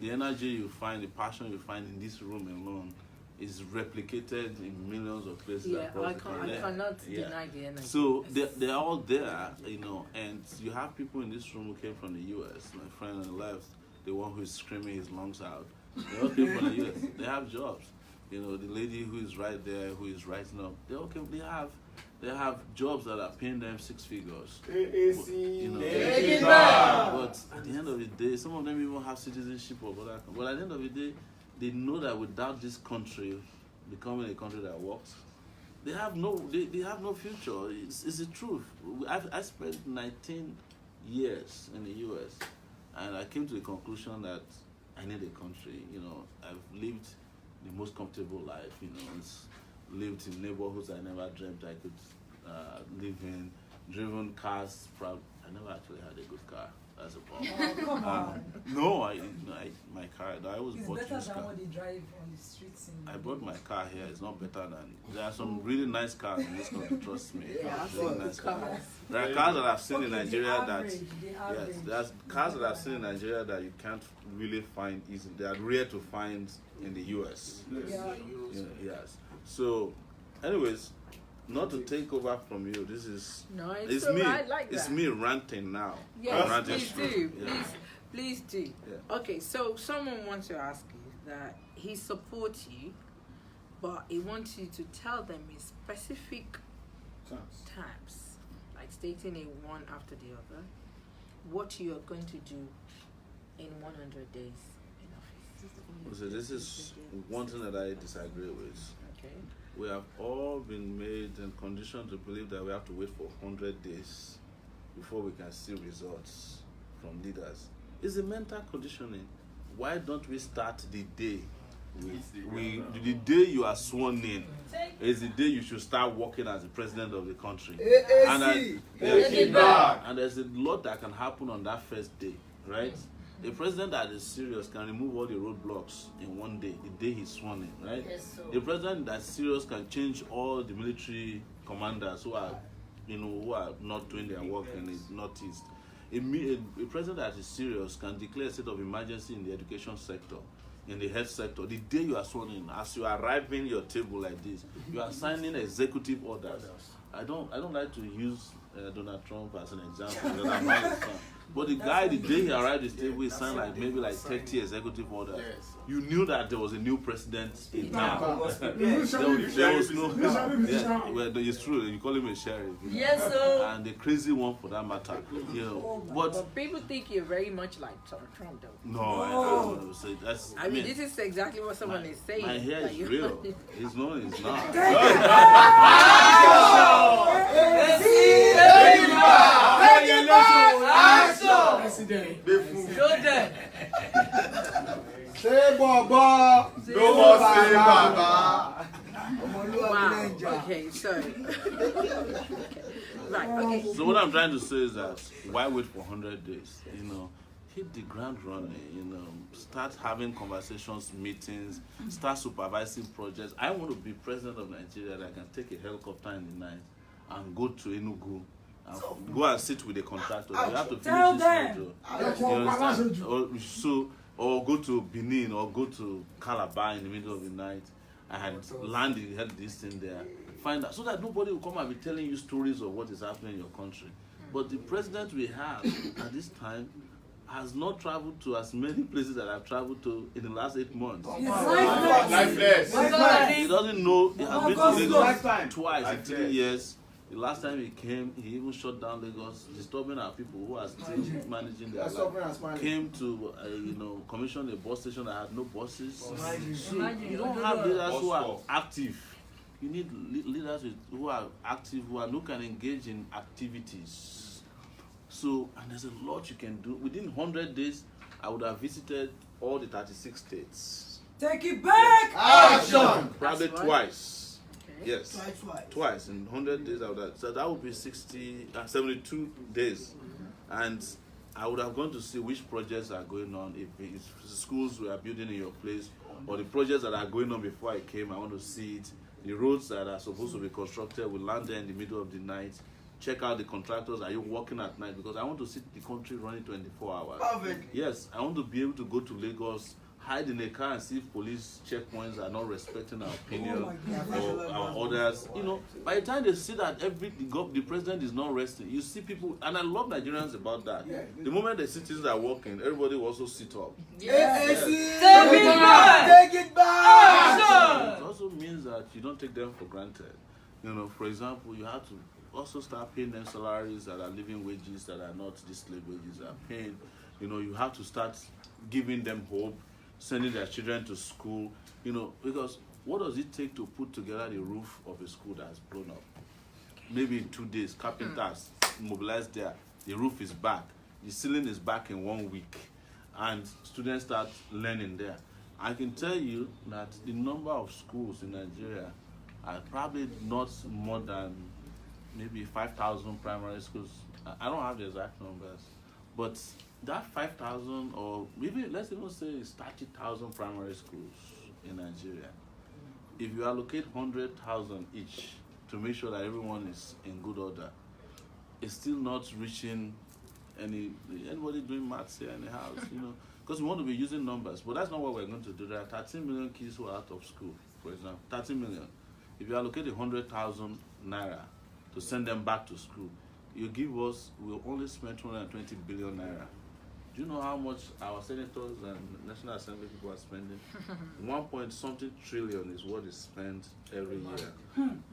the energy you find, the passion you find in this room alone is replicated in millions of places across the country. I cannot deny the energy. So they're all there, and you have people in this room who came from the US. My friend on the left, the one who is screaming his lungs out. They all came from the US. They have jobs. The lady who is right there, who is writing up, they all came. They have jobs that are paying them 6 figures. But at the end of the day, some of them even have citizenship of other countries. But at the end of the day, they know that without this country becoming a country that works, they have no future. It's the truth. I spent 19 years in the US, and I came to the conclusion that I need a country. I've lived the most comfortable life. Lived in neighborhoods I never dreamt I could live in. Driven cars. I never actually had a good car. That's a problem. Oh, come on. No, my car. I always It's bought better used than car. what they drive on the streets. I bought my car here. It's not better than. There are some really nice cars in this country. Trust me. Really nice cars. There are cars that I've seen in Nigeria there's cars that I've seen in Nigeria that you can't really find easily. They are rare to find in the US. Yes. So, anyways, not to take over from you. This is it's me. right like it's that. me ranting now. Yes, ranting please straight. do. Yeah. Please do. Yeah. Okay, so someone wants to ask you that he supports you, but he wants you to tell them in specific times. like stating it one after the other, what you are going to do in 100 days in office. So this is one thing that I disagree with. Okay. We have all been made and conditioned to believe that we have to wait for 100 days before we can see results from leaders. It's a mental conditioning. Why don't we start the day? The day you are sworn in is the day you should start working as the president of the country. And there's a lot that can happen on that first day, right? A president that is serious can remove all the roadblocks in one day, the day he's sworn in, right? Yes, A president that's serious can change all the military commanders who are not doing their work in the northeast. A president that is serious can declare a state of emergency in the education sector, in the health sector. The day you are sworn in, as you are arriving your table like this, you are signing executive orders. I don't like to use Donald Trump as an example because I'm not a fan. But the guy, the day he arrived at his table, he signed like maybe like 30 executive orders. Yes. You knew that there was a new president in town. There was no. Well, it's true. You call him a sheriff. Yes, sir. And the crazy one for that matter. But People think you're very much like Trump, though. no, I don't say that's. I mean, this is exactly what someone is saying. My hair that is you- real. It's no, it's not. President. Go there. Say Baba. No more say Baba. Wow. Okay, sorry. Right. Okay. So what I'm trying to say is that why wait for 100 days? Hit the ground running. Start having conversations, meetings, start supervising projects. I want to be president of Nigeria that I can take a helicopter in the night and go to Enugu and go and sit with a contractor. You have to finish this project. Or go to Benin or go to Calabar in the middle of the night and land this thing there. Find out so that nobody will come and be telling you stories of what is happening in your country. But the president we have at this time has not traveled to as many places that I've traveled to in the last 8 months. Lifeless. He doesn't know. He has been to Lagos twice in Lifeless. 3 years. The last time he came, he even shut down Lagos, disturbing our people who are still managing their life. Came to, commission a bus station that had no buses. So you don't have leaders who are active. You need leaders who are active, who can engage in activities. So, and there's a lot you can do. Within 100 days, I would have visited all the 36 states. Take it back. Action. Probably That's twice. Okay. Yes. Twice. In 100 days, I would have. So that would be 72 days. And I would have gone to see which projects are going on. If it's schools we are building in your place, or the projects that are going on before I came, I want to see it. The roads that are supposed to be constructed, we land there in the middle of the night. Check out the contractors. Are you working at night? Because I want to see the country running 24 hours. Perfect. Yes, I want to be able to go to Lagos, hide in a car and see if police checkpoints are not respecting our opinion or our orders. By the time they see that the president is not resting, you see people, and I love Nigerians about that. The moment the citizens are walking, everybody will also sit up. Yes. Take it back. It also means that you don't take them for granted. For example, you have to also start paying them salaries that are living wages, that are not these slave wages are paying. You have to start giving them hope, sending their children to school, because what does it take to put together the roof of a school that has blown up? Maybe in 2 days, carpenters mobilized there, the roof is back, the ceiling is back in 1 week, and students start learning there. I can tell you that the number of schools in Nigeria are probably not more than maybe 5,000 primary schools. I don't have the exact numbers, but that 5,000, or maybe let's even say it's 30,000 primary schools in Nigeria. If you allocate 100,000 each to make sure that everyone is in good order, it's still not reaching anybody doing maths here in the house, because we want to be using numbers, but that's not what we're going to do. There are 13 million kids who are out of school, for example, 13 million. If you allocate 100,000 naira to send them back to school, we'll only spend 220 billion naira Do you know how much our senators and National Assembly people are spending? 1 point something trillion is what is spent every year.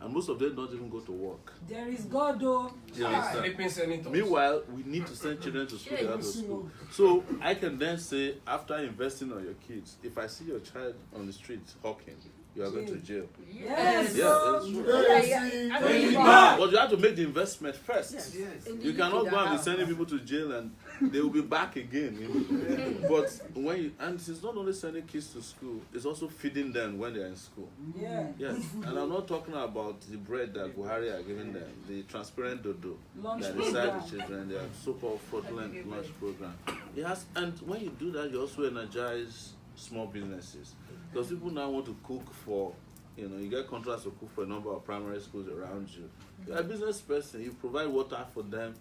And most of them don't even go to work. There is God, though. You understand? Flipping senators. Meanwhile, we need to send children to school, they have to school. So I can then say, after investing on your kids, if I see your child on the street hawking, you are going to jail. Yes. Yeah, that's true. AC. But you have to make the investment first. Yes. You cannot go and be sending people to jail and they will be back again. But when you, and it's not only sending kids to school, it's also feeding them when they're in school. Yeah. Yes, and I'm not talking about the bread that Buhari are giving them, the transparent dodo Lunch that program. inside the children, their so-called fraudulent lunch program. Yes, and when you do that, you also energize small businesses. Because people now want to cook for, you get contracts to cook for a number of primary schools around you. You're a business person, you provide water for them,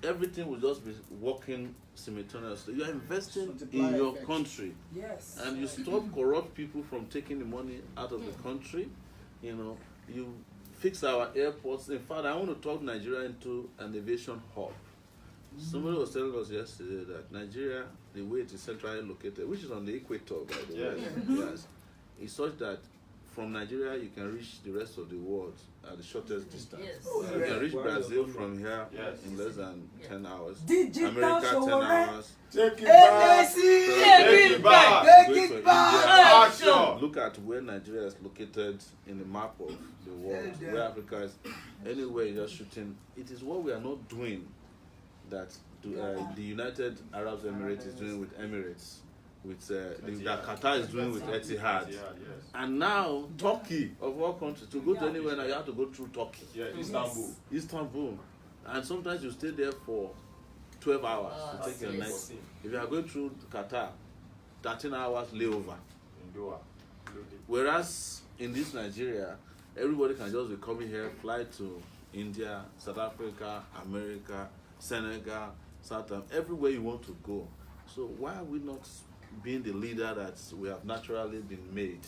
everything will just be working simultaneously. You are investing in your country. Yes. And you stop corrupt people from taking the money out of the country. You fix our airports. In fact, I want to talk Nigeria into an aviation hub. Somebody was telling us yesterday that Nigeria, the way it is centrally located, which is on the equator, by the way, yes, is such that from Nigeria you can reach the rest of the world at the shortest distance. Yes. You can reach Brazil from here in less than 10 hours. Digital America 10 Showore. hours. Take it back. Take it back. Take Going it to back. India. Action. Look at where Nigeria is located in the map of the world, where Africa is. Anywhere you're shooting, it is what we are not doing that the United Arab Emirates is doing with Emirates, with that Qatar is doing with Etihad. And now Turkey, of all countries, to go to anywhere now you have to go through Turkey. Yeah, Istanbul. Istanbul. And sometimes you stay there for 12 hours to take your yes. next. If you are going through Qatar, 13 hours layover. In Doha. Whereas in this Nigeria, everybody can just be coming here, fly to India, South Africa, America, Senegal, South Africa, everywhere you want to go. So why are we not being the leader that we have naturally been made?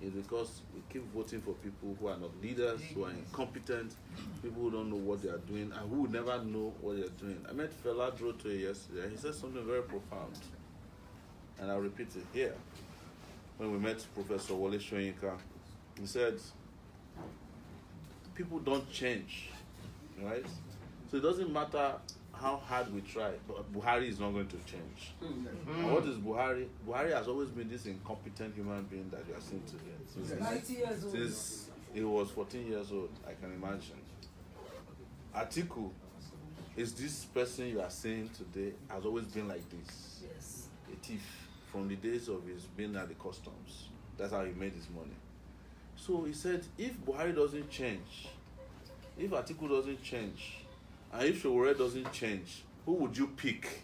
It's because we keep voting for people who are not leaders, who are incompetent, people who don't know what they are doing, and who will never know what they are doing. I met Fela Droto yesterday. He said something very profound, and I'll repeat it here. When we met Professor Wole Soyinka, he said, people don't change, right? So it doesn't matter how hard we try, but Buhari is not going to change. And what is Buhari? Buhari has always been this incompetent human being that you are seeing today. 90 years old. Since he was 14 years old, I can imagine. Atiku is this person you are seeing today, has always been like this. Yes. A thief from the days of his being at the customs. That's how he made his money. So he said, if Buhari doesn't change, if Atiku doesn't change, and if Sowore doesn't change, who would you pick?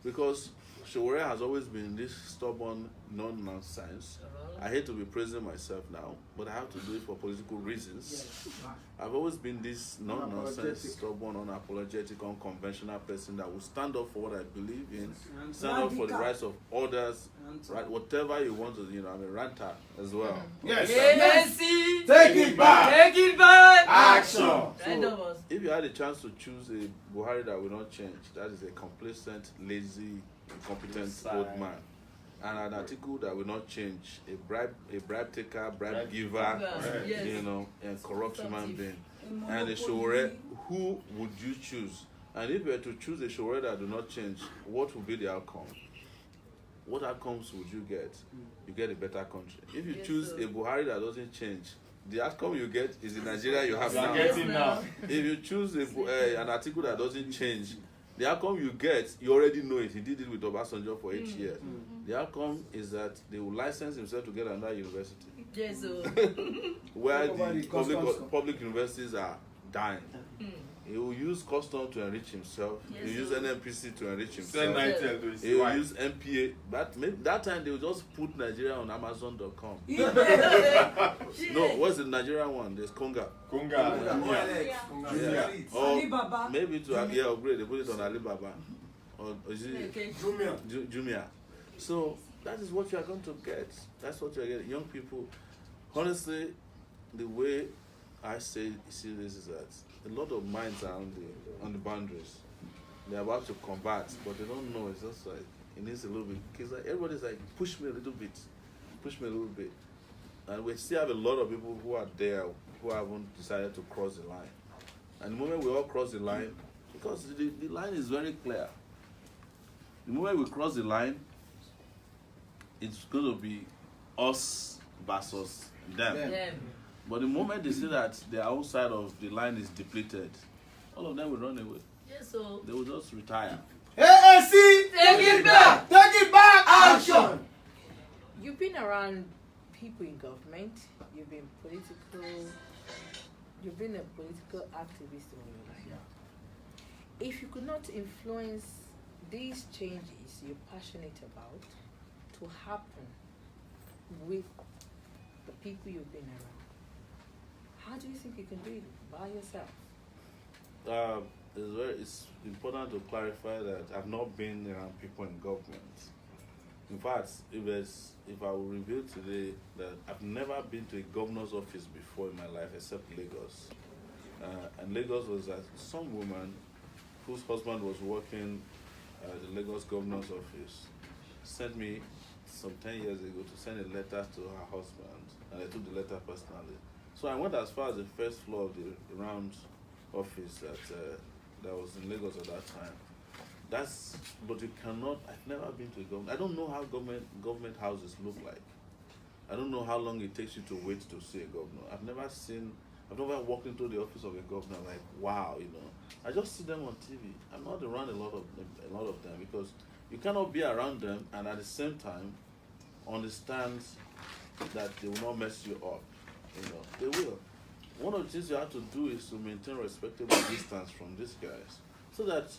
Because Sowore has always been this stubborn, non-nonsense. I hate to be praising myself now, but I have to do it for political reasons. I've always been this non-nonsense, stubborn, unapologetic, unconventional person that will stand up for what I believe in, stand up for the rights of others, right? Whatever you want to, I'm a ranter as well. Yes. Yes. Take it back. Take it back. Action. Right of us. If you had a chance to choose a Buhari that will not change, that is a complacent, lazy, incompetent old man. And an article that will not change, a bribe taker, bribe giver, Yes. and corrupt human being. And a Sowore, who would you choose? And if you were to choose a Sowore that do not change, what would be the outcome? What outcomes would you get? You get a better country. If you choose a Buhari that doesn't change, the outcome you get is the Nigeria you have now. If you choose an article that doesn't change, the outcome you get, you already know it. He did it with Obasanjo for 8 years. The outcome is that they will license himself to get another university. Yes. Where the public universities are dying. He will use custom to enrich himself. He will use NNPC to enrich himself. He will use MPA. But maybe that time they will just put Nigeria on Amazon.com. No, what's the Nigerian one? There's Konga. Yeah. Or Alibaba. maybe to upgrade, they put it on Alibaba. Or is it Jumia? So that is what you are going to get. That's what you are getting. Young people, honestly, the way I see this is that a lot of minds are on the boundaries. they're about to convert, but they don't know. It's just like it needs a little bit. Cause like everybody's like, push me a little bit, push me a little bit, and we still have a lot of people who are there who haven't decided to cross the line. And the moment we all cross the line, because the line is very clear. The moment we cross the line, it's going to be us versus them. Them. But the moment they see that the outside of the line is depleted, all of them will run away. Yes, so. They will just retire. AAC, Take it back. take it back, action. You've been around people in government. You've been political. You've been a political activist all your life. If you could not influence these changes you're passionate about to happen with the people you've been around, how do you think you can do it by yourself? It's important to clarify that I've not been around people in government. In fact, if I will reveal today that I've never been to a governor's office before in my life except Lagos. And Lagos was some woman whose husband was working at the Lagos governor's office sent me some 10 years ago to send a letter to her husband, and I took the letter personally. So I went as far as the first floor of the round office that was in Lagos at that time. But you cannot. I've never been to a government. I don't know how government houses look like. I don't know how long it takes you to wait to see a governor. I've never walked into the office of a governor like, wow, I just see them on TV. I'm not around a lot of them because you cannot be around them and at the same time understand that they will not mess you up. They will. One of the things you have to do is to maintain respectable distance from these guys so that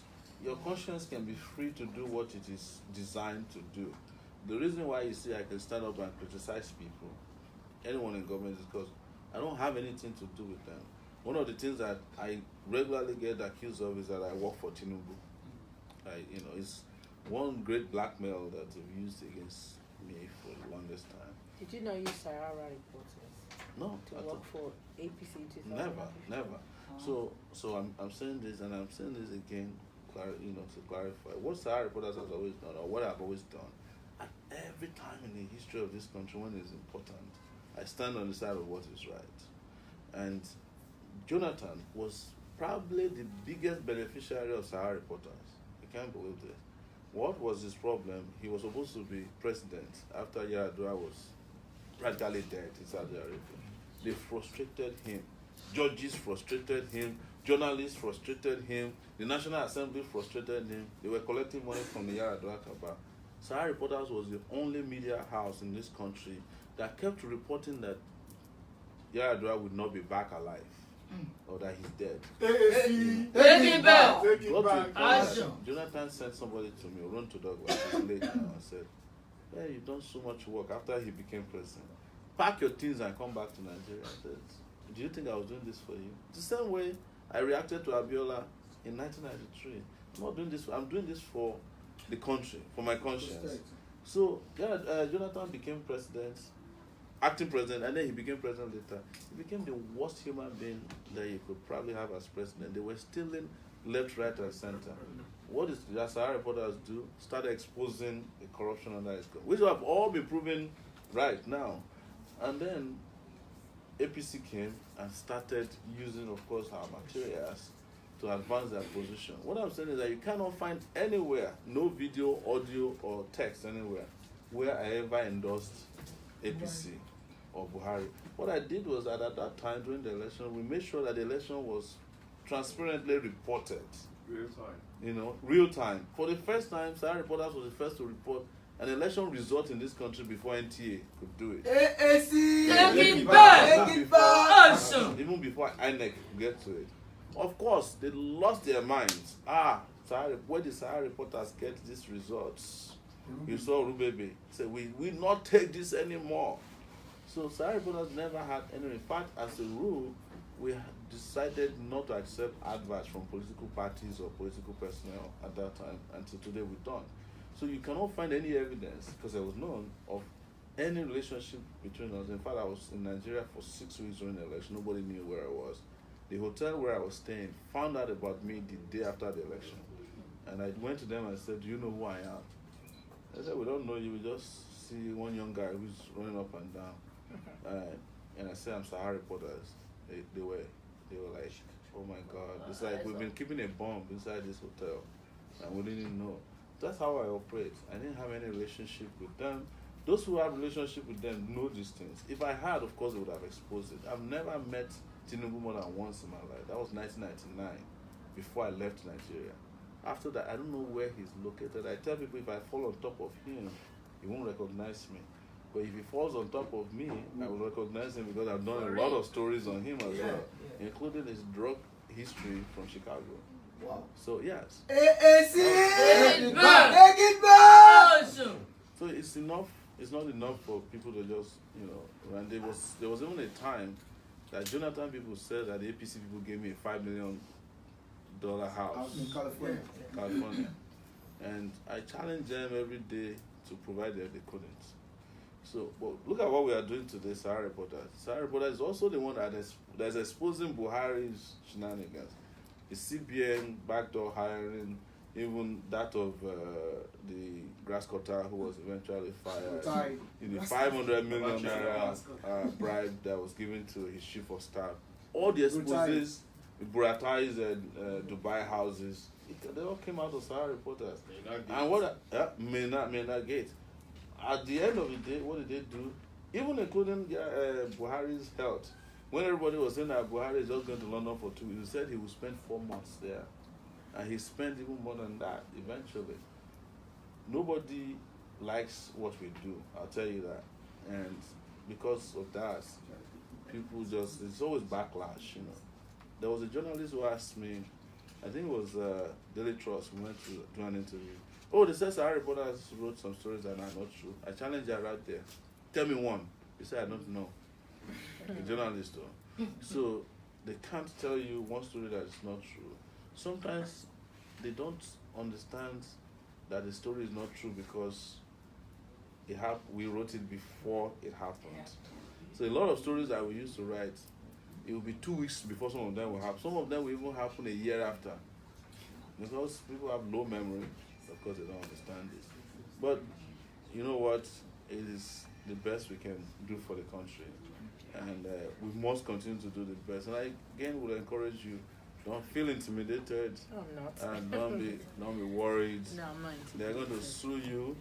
your conscience can be free to do what it is designed to do. The reason why you see I can stand up and criticize people, anyone in government, is because I don't have anything to do with them. One of the things that I regularly get accused of is that I work for Tinubu. It's one great blackmail that they've used against me for the longest time. Did you know you Sahara reporters No, to at work all. for APC in 2015? Never. So I'm saying this, and I'm saying this again, to clarify. What Sahara Reporters has always done, or what I've always done, at every time in the history of this country when it's important, I stand on the side of what is right. And Jonathan was probably the biggest beneficiary of Sahara Reporters. You can't believe this. What was his problem? He was supposed to be president after Yar'Adua was practically dead in Saudi Arabia. They frustrated him. Judges frustrated him. Journalists frustrated him. The National Assembly frustrated him. They were collecting money from the Yar'Adua Kaaba. Sahara Reporters was the only media house in this country that kept reporting that Yar'Adua would not be back alive or that he's dead. AAC, Take it back. take it Got to back, the point that Action. Jonathan sent somebody to me, run to dog, while he's late now, and said, "Hey, you've done so much work after he became president. Pack your things and come back to Nigeria." I said, "Do you think I was doing this for you?" The same way I reacted to Abiola in 1993. I'm not doing this. I'm doing this for the country, for my conscience. So Jonathan became president, acting president, and then he became president later. He became the worst human being that you could probably have as president. They were stealing left, right, and center. What is the Sahara Reporters do? Start exposing the corruption under his government, which have all been proven right now. And then APC came and started using, of course, our materials to advance their position. What I'm saying is that you cannot find anywhere, no video, audio, or text anywhere, where I ever endorsed APC or Buhari. What I did was that at that time during the election, we made sure that the election was transparently reported. Real time. Real time. For the first time, Sahara Reporters was the first to report an election result in this country before NTA could do it. AAC, Take it back. take it back. Action. Even before INEC could get to it. Of course, they lost their minds. Where did Sahara Reporters get these results? You saw Rubebe say, we will not take this anymore. So Sahara Reporters never had any. In fact, as a rule, we decided not to accept adverts from political parties or political personnel at that time. Until today, we don't. So you cannot find any evidence, because there was none, of any relationship between us. In fact, I was in Nigeria for 6 weeks during the election. Nobody knew where I was. The hotel where I was staying found out about me the day after the election. And I went to them and said, "Do you know who I am?" They said, "We don't know you. We just see one young guy who's running up and down." And I said, "I'm Sahara reporters." They were like, "Oh my God!" It's like we've been keeping a bomb inside this hotel, and we didn't know. That's how I operate. I didn't have any relationship with them. Those who have relationship with them know these things. If I had, of course, they would have exposed it. I've never met Tinubu more than once in my life. That was 1999, before I left Nigeria. After that, I don't know where he's located. I tell people if I fall on top of him, he won't recognize me. But if he falls on top of me, I will recognize him because I've done a lot of stories on him as well, including his drug history from Chicago. Wow. So yes. AAC! Take it back! Take it back! Action! So it's enough. It's not enough for people to just, and there was even a time that Jonathan people said that the APC people gave me a $5 million house In California. California, and I challenged them every day to provide them. They couldn't. So, but look at what we are doing today, Sahara Reporters. Sahara Reporters is also the one that's exposing Buhari's shenanigans. The CBN backdoor hiring, even that of the grass cutter who was eventually fired. The 500 million naira bribe that was given to his chief of staff. All the exposes, Buratai's Dubai houses, they all came out of Sahara Reporters. And what may not get. At the end of the day, what did they do? Even including Buhari's health. When everybody was saying that Buhari is just going to London for 2 weeks, he said he would spend 4 months there. And he spent even more than that eventually. Nobody likes what we do, I'll tell you that. And because of that, people it's always backlash, There was a journalist who asked me, I think it was Daily Trust, we went to do an interview. Oh, they said Sahara Reporters wrote some stories that are not true. I challenged her right there. Tell me one. He said, I don't know. A journalist though. So they can't tell you one story that is not true. Sometimes they don't understand that the story is not true because we wrote it before it happened. So a lot of stories that we used to write, it will be 2 weeks before some of them will happen. Some of them will even happen a year after. Because people have low memory, of course they don't understand it. But you know what? It is the best we can do for the country. And we must continue to do the best. And I again would encourage you, don't feel intimidated. I'm not. And don't be worried. No, I'm not intimidated. They're going to sue you.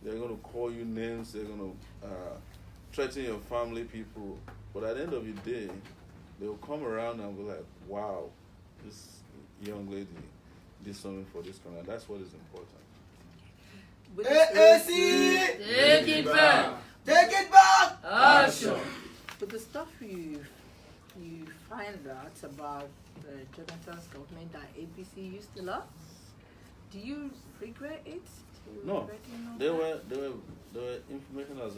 They're going to call you names. They're going to threaten your family, people. But at the end of the day, they will come around and be like, wow, this young lady did something for this country. And that's what is important. AAC! Take it back! Take it back! Action! But the stuff you find out about Jonathan's government that APC used to love, do you regret it? No, there were information that was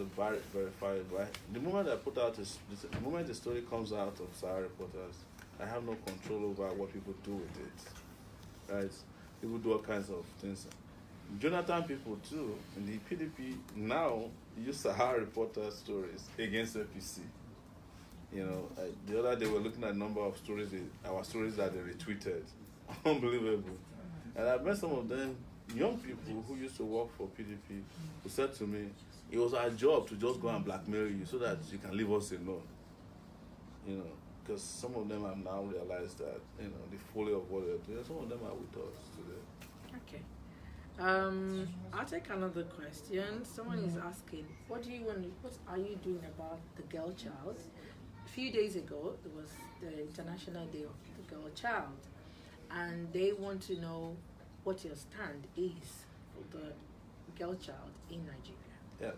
verifiable. The moment I put out the moment the story comes out of Sahara Reporters, I have no control over what people do with it. Right? People do all kinds of things. Jonathan people too, in the PDP now use Sahara Reporter stories against APC. The other day we were looking at a number of stories, our stories that they retweeted. Unbelievable. And I met some of them, young people who used to work for PDP, who said to me, it was our job to just go and blackmail you so that you can leave us alone. Because some of them have now realized that, the folly of what they're doing. Some of them are with us today. Okay. I'll take another question. Someone is asking, what are you doing about the girl child? A few days ago, it was the International Day of the Girl Child, and they want to know what your stand is for the girl child in Nigeria. Yes.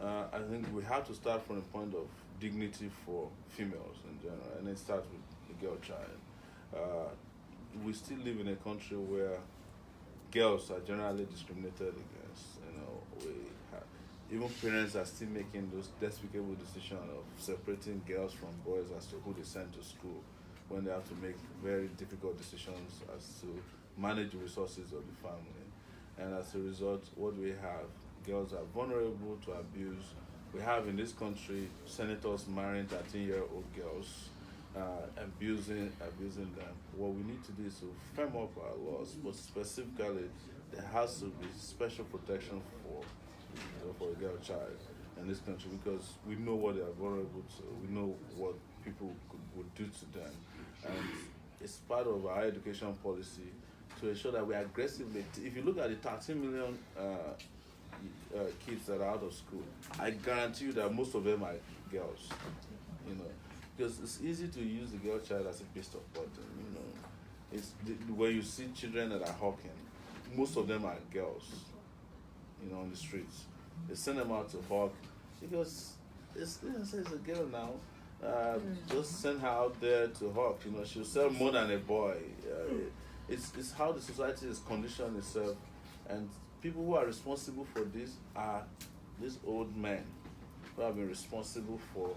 I think we have to start from the point of dignity for females in general, and it starts with the girl child. We still live in a country where girls are generally discriminated against. Even parents are still making those despicable decisions of separating girls from boys as to who they send to school, when they have to make very difficult decisions as to manage the resources of the family. And as a result, what we have, girls are vulnerable to abuse. We have in this country senators marrying 13-year-old girls. abusing them. What we need to do is to firm up our laws, but specifically, there has to be special protection for a girl child in this country because we know what they are vulnerable to. We know what people would do to them, and it's part of our education policy to ensure that we aggressively. If you look at the 13 million kids that are out of school, I guarantee you that most of them are girls. You know, because it's easy to use the girl child as a beast of burden. You know, when you see children that are hawking, most of them are girls. You know, on the streets, they send them out to hawk because it's a girl now. Just send her out there to hawk. You know, she'll sell more than a boy. It's how the society is conditioned itself, and people who are responsible for this are these old men who have been responsible for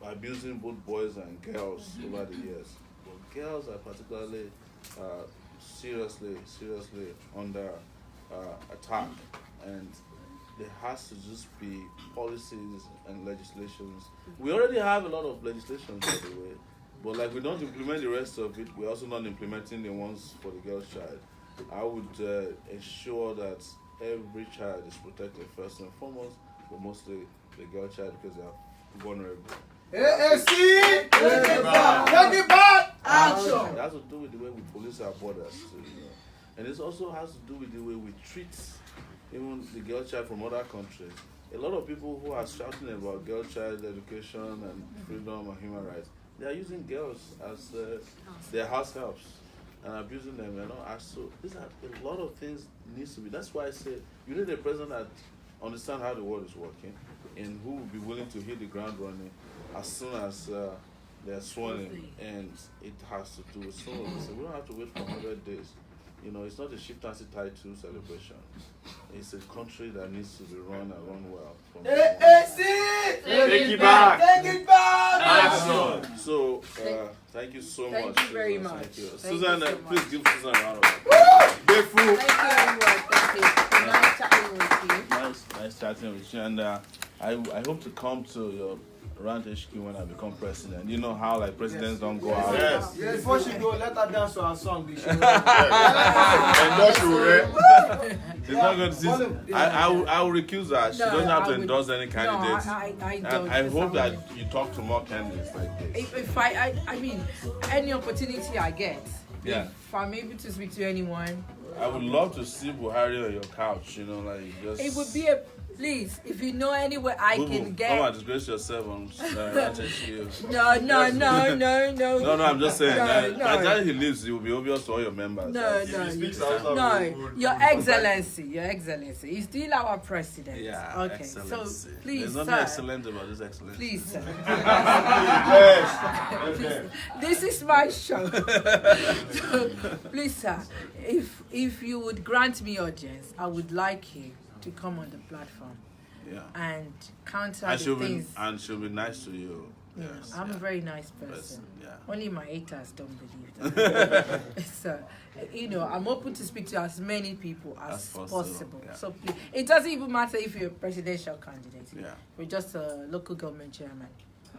abusing both boys and girls over the years. But girls are particularly seriously under attack, and there has to just be policies and legislations. We already have a lot of legislation, by the way, but like we don't implement the rest of it, we're also not implementing the ones for the girl child. I would ensure that every child is protected first and foremost, but mostly the girl child because they are vulnerable. AAC! Take it back! Action! It has to do with the way we police our borders, too, you know. And it also has to do with the way we treat even the girl child from other countries. A lot of people who are shouting about girl child education and freedom and human rights, they are using girls as their house helps and abusing them. You know, so these are a lot of things needs to be. That's why I say you need a president that understands how the world is working and who will be willing to hit the ground running as soon as they're sworn in, and it has to do with soon. So we don't have to wait for 100 days. You know, it's not a Chieftaincy Title celebration. It's a country that needs to be run and run well. AAC! Take it back! Take it back! Action! So, thank you so much. Thank you very much. Thank you. Thank Susan, you so please much. give Susan a round of applause. Grateful. Thank you very much. Thank you. Nice chatting with you. Nice chatting with you. And I hope to come to your Rant HQ when I become president. You know how like presidents don't go out. Yes. Yes. Before she go, let her dance to our song. She's not going to see. I will recuse her. She doesn't have to endorse any candidates. No, I don't. And I hope that you talk to more candidates like this. If I mean, any opportunity I get, Yeah. if I'm able to speak to anyone, I would love to see Buhari on your couch, you know, like just. it would be a please. If you know anywhere I can get. Come and disgrace yourself on Rant HQ. No. No, I'm just saying. No. By the time he leaves, it will be obvious to all your members. No, Your Excellency, he's still our president. Yeah. Okay. Excellency. So please, There's sir. nothing excellent about this excellence. Please, sir. Yes. This is my show. So, please, sir, if you would grant me audience, I would like you to come on the platform and counter the things. And she'll be nice to you. Yes, I'm a very nice person. Yeah. Only my haters don't believe that. So, you know, I'm open to speak to as many people as possible. Yeah. So please, it doesn't even matter if you're a presidential candidate. Yeah. We're just a local government chairman.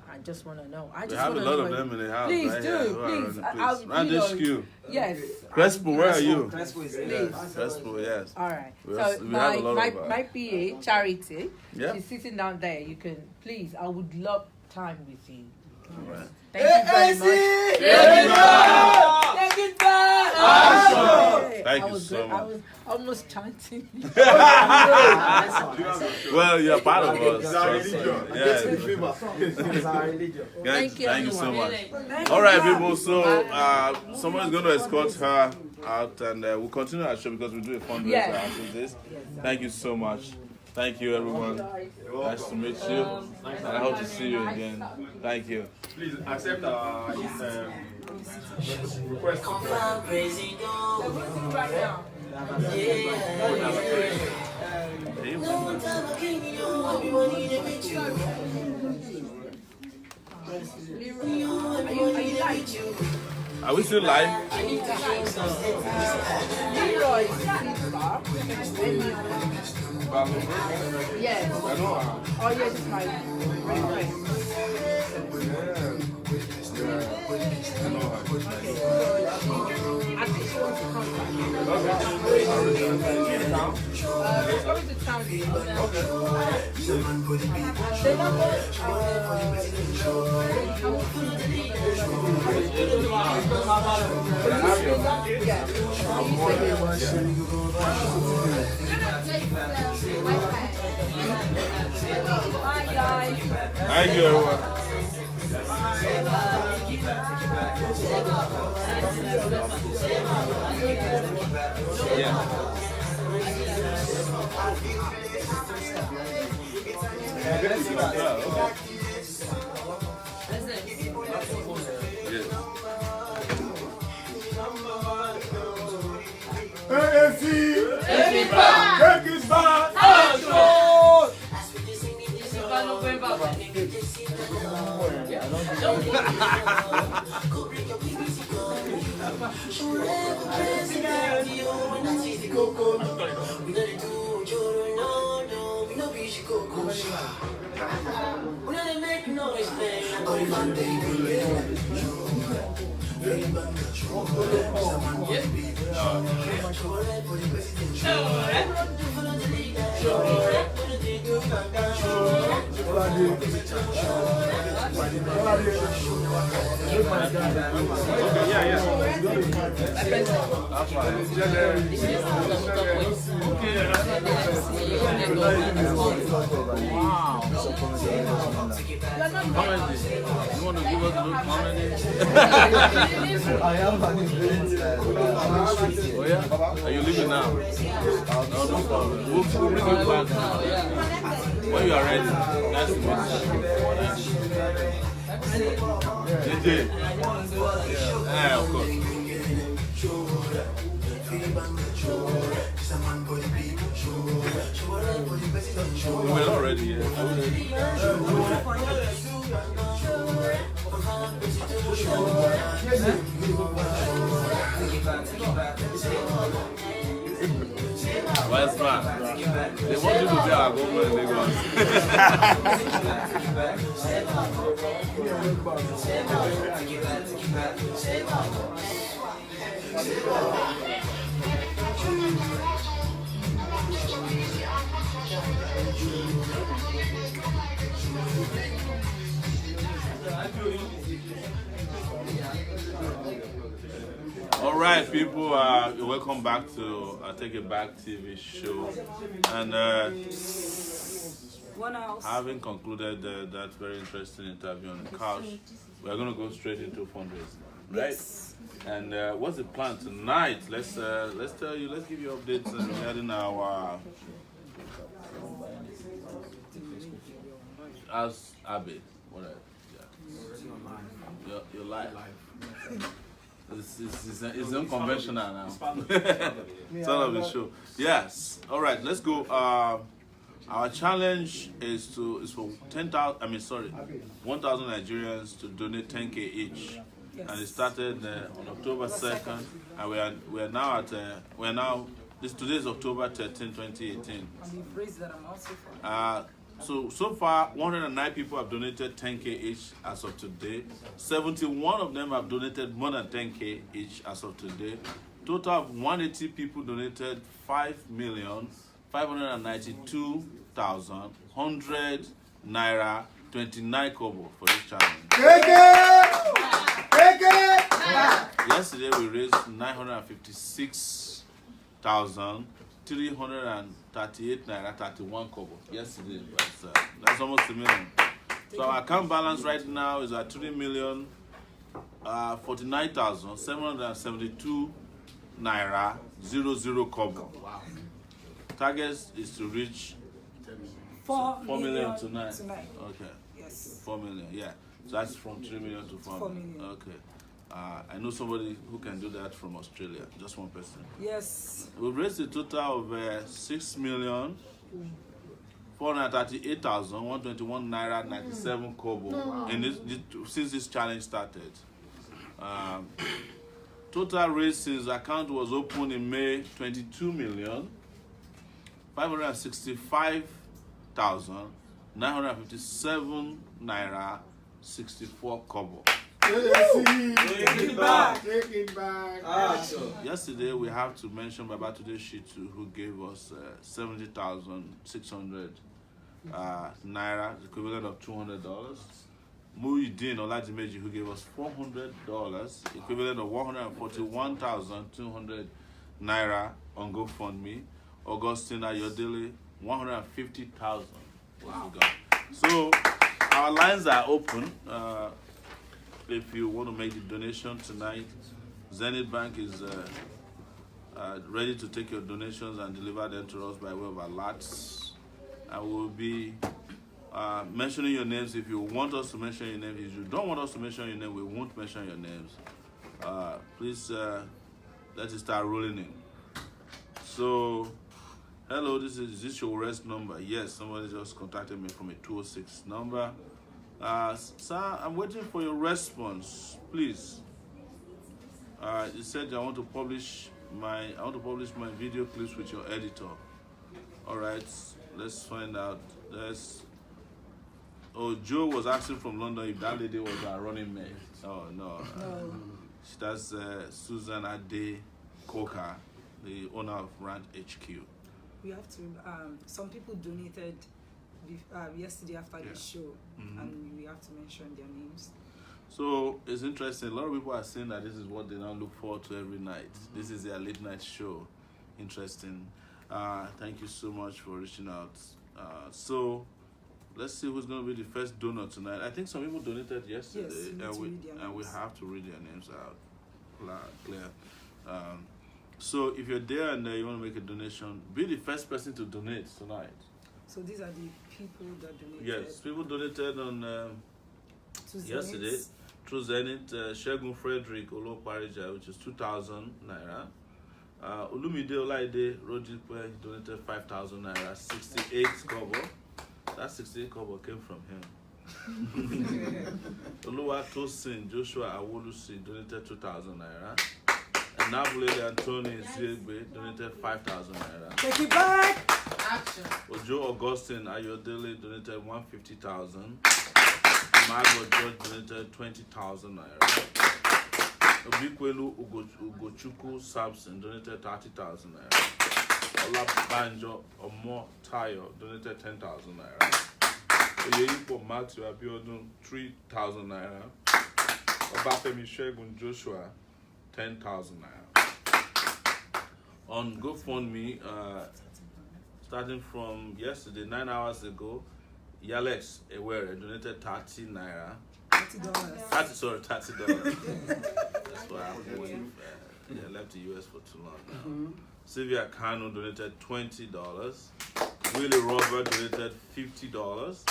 I just want to know. We have a lot of them in the house. Please right do, here. please. Rant HQ. Yes. Crespo, where are you? Please. Crespo, yes. All right. We So have a lot of my PA, Charity, Yeah. she's sitting down there. You can, please, I would love time with you. All right. Thank you very much. Take it back! Take it back! Action! Thank you so much. I was almost chanting. Well, you're part of us. It's our religion. Yes. Thank you, Thank you so everyone. much. Thank All you. right, people. So someone's going to escort her out, and we'll continue our show because we do a fundraiser Yes. after this. Thank you so much. Thank you, everyone. Nice to meet you. And I hope to see you again. Thank you. Please accept our request. Right now. Are you live? Are we still live? Leroy Silva. Yes. Oh yes, it's my friend. Thank you, everyone. AAC! Take it back! Take it back! You want to give us a little comedy? I am an Oh yeah? Are you leaving now? No, no problem. We'll bring you back. When you are ready, nice to meet you. You did? Yeah, of course. We're not ready yet. Wise man. They want you to be our government in Lagos. All right, people, welcome back to Take It Back TV show. And having concluded that very interesting interview on the couch, we're going to go straight into fundraising, right? Yes. And what's the plan tonight? Let's tell you. Let's give you updates regarding our as Abbey. What? Yeah. Your life. It's unconventional now. It's all of the show. Yes. All right. Let's go. Our challenge is for 10,000. 1,000 Nigerians to donate 10K each, yes. And it started on October 2nd, and we are now at today is October 13, 2018. So far, 109 people have donated 10K each as of today. 71 of them have donated more than 10K each as of today. Total of 180 people donated 5,592,100 naira 29 kobo for this challenge. Yesterday we raised 956,338 naira 31 kobo. Yesterday, that's almost $1 million. So our account balance right now is at 3,049,772 naira 00 kobo. Wow. Target is to reach 4 million tonight. Okay. Yes. 4 million. Yeah. So that's from 3 million to 4 million. Okay. I know somebody who can do that from Australia. Just one person. Yes. We've raised a total of 6,438,121 naira 97 kobo since this challenge started. Total raised since the account was opened in May, 22,565,957 naira 64 kobo. Take it back. Yesterday we have to mention Baba today's Shitu, who gave us 70,600 naira, equivalent of $200. Muhyiddin Oladimeji, who gave us $400, equivalent of 141,200 naira on GoFundMe. Augustine Ayodele, 150,000. Wow. So our lines are open. If you want to make the donation tonight, Zenith Bank is ready to take your donations and deliver them to us by way of alerts. I will be mentioning your names if you want us to mention your name. If you don't want us to mention your name, we won't mention your names. Please let it start rolling in. So, hello, is this your arrest number? Yes, somebody just contacted me from a 206 number. Sir, I'm waiting for your response, please. You said I want to publish my video clips with your editor. All right, let's find out. Joe was asking from London if that lady was our running mate. Oh no, that's Susan Ade Coker, the owner of Rand HQ. We have to. Some people donated yesterday after the show, and we have to mention their names. So it's interesting. A lot of people are saying that this is what they now look forward to every night. This is their late night show. Interesting. Thank you so much for reaching out. So let's see who's going to be the first donor tonight. I think some people donated yesterday, yes, and we have to read their names out. Clear. So if you're there and you want to make a donation, be the first person to donate tonight. So these are the people that donated. Yes, people donated on yesterday through Zenith. Shegun Frederick Oloparija, which is 2,000 naira. Olumide Olaide Rodikwe donated 5,000 naira, 68 kobo. That 68 kobo came from him. Oluwatosin Joshua Awolusi donated 2,000 naira. And Nabule Anthony Ziegbe donated 5,000 naira. Take it back! Action. Ojo Augustine Ayodele donated 150,000. Margot George donated 20,000 naira. Obikwelu Ugochukwu Samson donated 30,000 naira. Olabanjo Omo Tayo donated 10,000 naira. Oyeyipo Matthew Abiodun 3,000 naira. Obafemi Shegun Joshua 10,000 naira. On GoFundMe, starting from yesterday, 9 hours ago, Yalex Ewere donated 30 naira. $30. $30. That's what happened when I left the US for too long now. Sylvia Kanu donated $20. Willie Robert donated $50.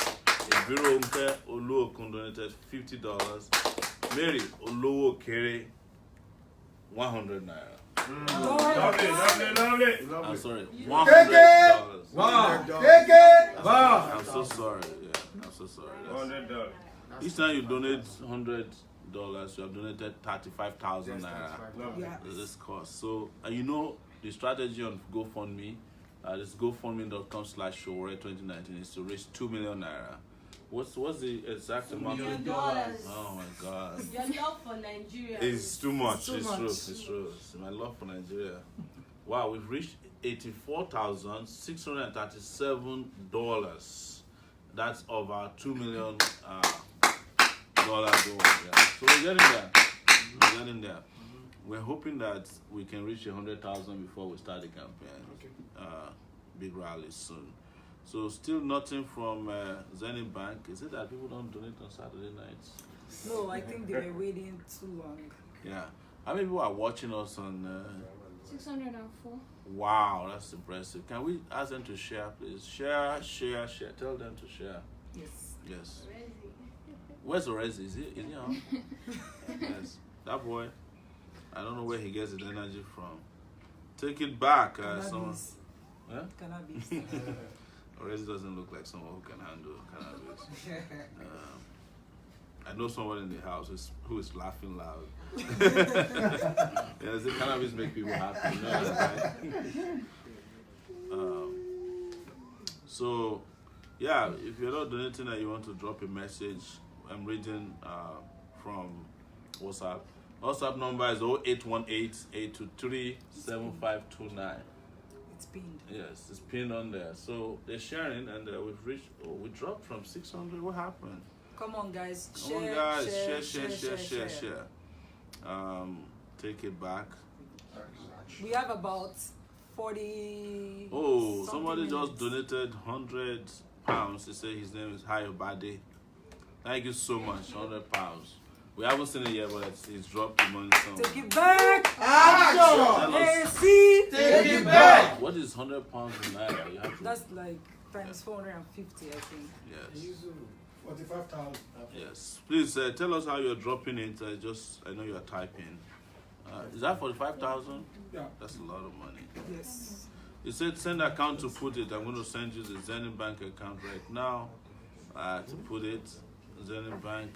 Ebiro Umpe Oluokun donated $50. Mary Olowo Kere 100 naira. Lovely. I'm sorry, $100. Wow. I'm so sorry. Yeah, I'm so sorry. $100. Each time you donate $100, you have donated 35,000 naira. Yeah. This cost. So, you know, the strategy on GoFundMe, this GoFundMe.com/Showore2019 is to raise 2 million naira. What's the exact amount? $2 million. Oh my God. Your love for Nigeria. It's too much. Too It's much. true. It's true. It's my love for Nigeria. Wow, we've reached $84,637. That's of our $2 million goal. Yeah. So we're getting there. We're getting there. We're hoping that we can reach 100,000 before we start the campaign. Okay. Big rally soon. So still nothing from Zenith Bank. Is it that people don't donate on Saturday nights? No, I think they were waiting too long. Yeah. How many people are watching us on? 604. Wow, that's impressive. Can we ask them to share, please? Share. Tell them to share. Yes. Yes. Where's Orezi? Is he on? Yes. That boy. I don't know where he gets his energy from. Take it back, someone. Cannabis. Huh? Cannabis. Orezi doesn't look like someone who can handle cannabis. I know someone in the house who is laughing loud. Yeah, the cannabis make people happy. You know that, right? So, yeah, if you're not donating and you want to drop a message, I'm reading from WhatsApp. WhatsApp number is 0818-823-7529. It's pinned. Yes, it's pinned on there. So they're sharing, and we've reached. Oh, we dropped from 600. What happened? Come on, guys. Come on, guys. Share. Take it back. We have about 40. Oh, something somebody just minutes. donated £100. They say his name is Hayobade. Thank you so much. £100. We haven't seen it yet, but it's dropped the money somewhere. Take it back. Action! AC. Take it back! What is £100 in Naira? You have to, That's like times 450, I think. yes. 45,000. Yes. Please tell us how you're dropping it. I know you're typing. Is that 45,000? Yeah. That's a lot of money. Yes. You said send account to put it. I'm going to send you the Zenith Bank account right now to put it. Zenith Bank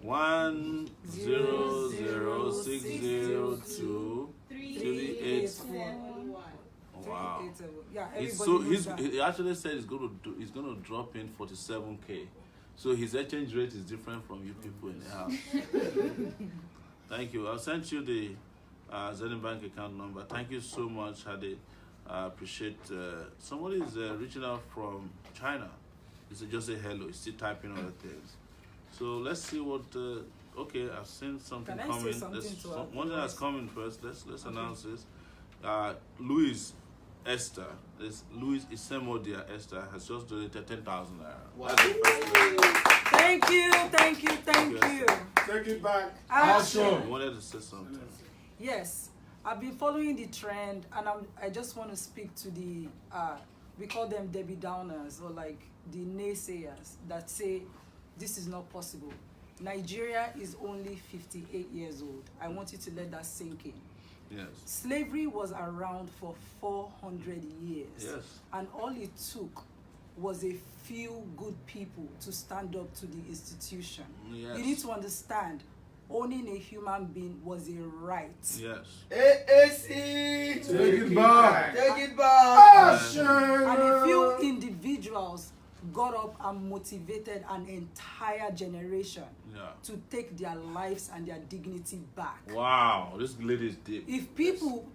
100602388. Wow. Yeah, He's everybody knows that. he actually said he's going to drop in 47K. So his exchange rate is different from you people in the house. Thank you. I'll send you the Zenith Bank account number. Thank you so much, Hadi. I appreciate. Somebody is reaching out from China. He said just say hello. He's still typing other things. So let's see what. Okay, I've seen something Can I say coming. something to our One thing that's coming first. Let's announce this. Louis Esther, Louis Isemodia Esther has just donated 10,000 naira. Wow. Thank you. Take it back. Action. You wanted to say something. Yes, I've been following the trend, and I just want to speak to the we call them Debbie Downers, or like the naysayers that say this is not possible. Nigeria is only 58 years old. I want you to let that sink in. Yes. Slavery was around for 400 years. Yes. And all it took was a few good people to stand up to the institution. Yes. You need to understand, owning a human being was a right. Yes. AAC! Take it back! Take it back! Action! And a few individuals got up and motivated an entire generation to take their lives and their dignity back. Wow, this lady is deep. If people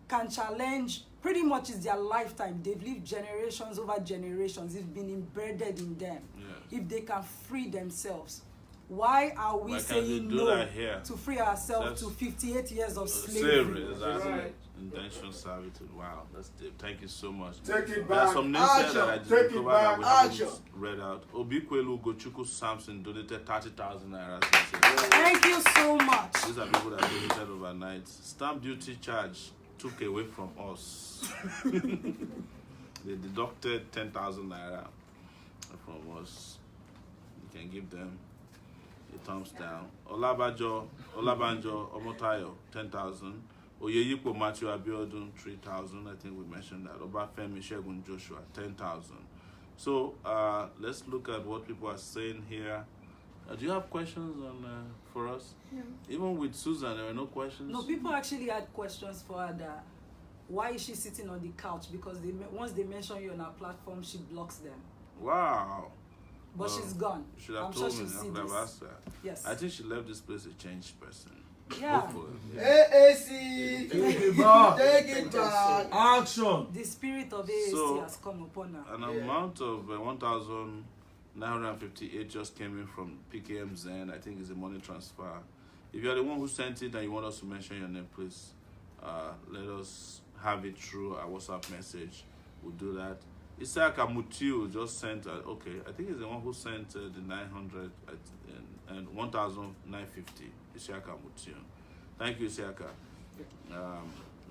can challenge, pretty much it's their lifetime. They've lived generations over generations. It's been embedded in them. Yes. If they can free themselves, why are we saying no to free ourselves to 58 years of slavery? Exactly. Right. Intentional servitude. Wow, that's deep. Thank you so much. Take it back. There are some names there that I didn't cover that we haven't read out. Obikwelu Gochuku Samson donated 30,000 naira. Thank you so much. These are people that donated overnight. Stamp duty charge took away from us. They deducted 10,000 naira from us. You can give them a thumbs down. Olabanjo Omotayo 10,000. Oyeyipo Matthew Abiodun 3,000. I think we mentioned that. Obafemi Shegun Joshua 10,000. So let's look at what people are saying here. Do you have questions on for us? No. Even with Susan, there were no questions. No, people actually had questions for her. That why is she sitting on the couch? Because once they mention you on our platform, she blocks them. Wow. But she's gone. You should have I'm told sure me. she'll I see could have this. asked her. Yes. I think she left this place a changed person. Yeah. Hopefully. AAC! Take it back! Take it back! Action! The spirit of AAC has come upon her. An amount of 1,958 just came in from PKM Zen. I think it's a money transfer. If you are the one who sent it and you want us to mention your name, please let us have it through our WhatsApp message. We'll do that. Isaka Mutiu just sent, okay, I think he's the one who sent the 900 and 1,950. Isaka Mutiu. Thank you, Isaka.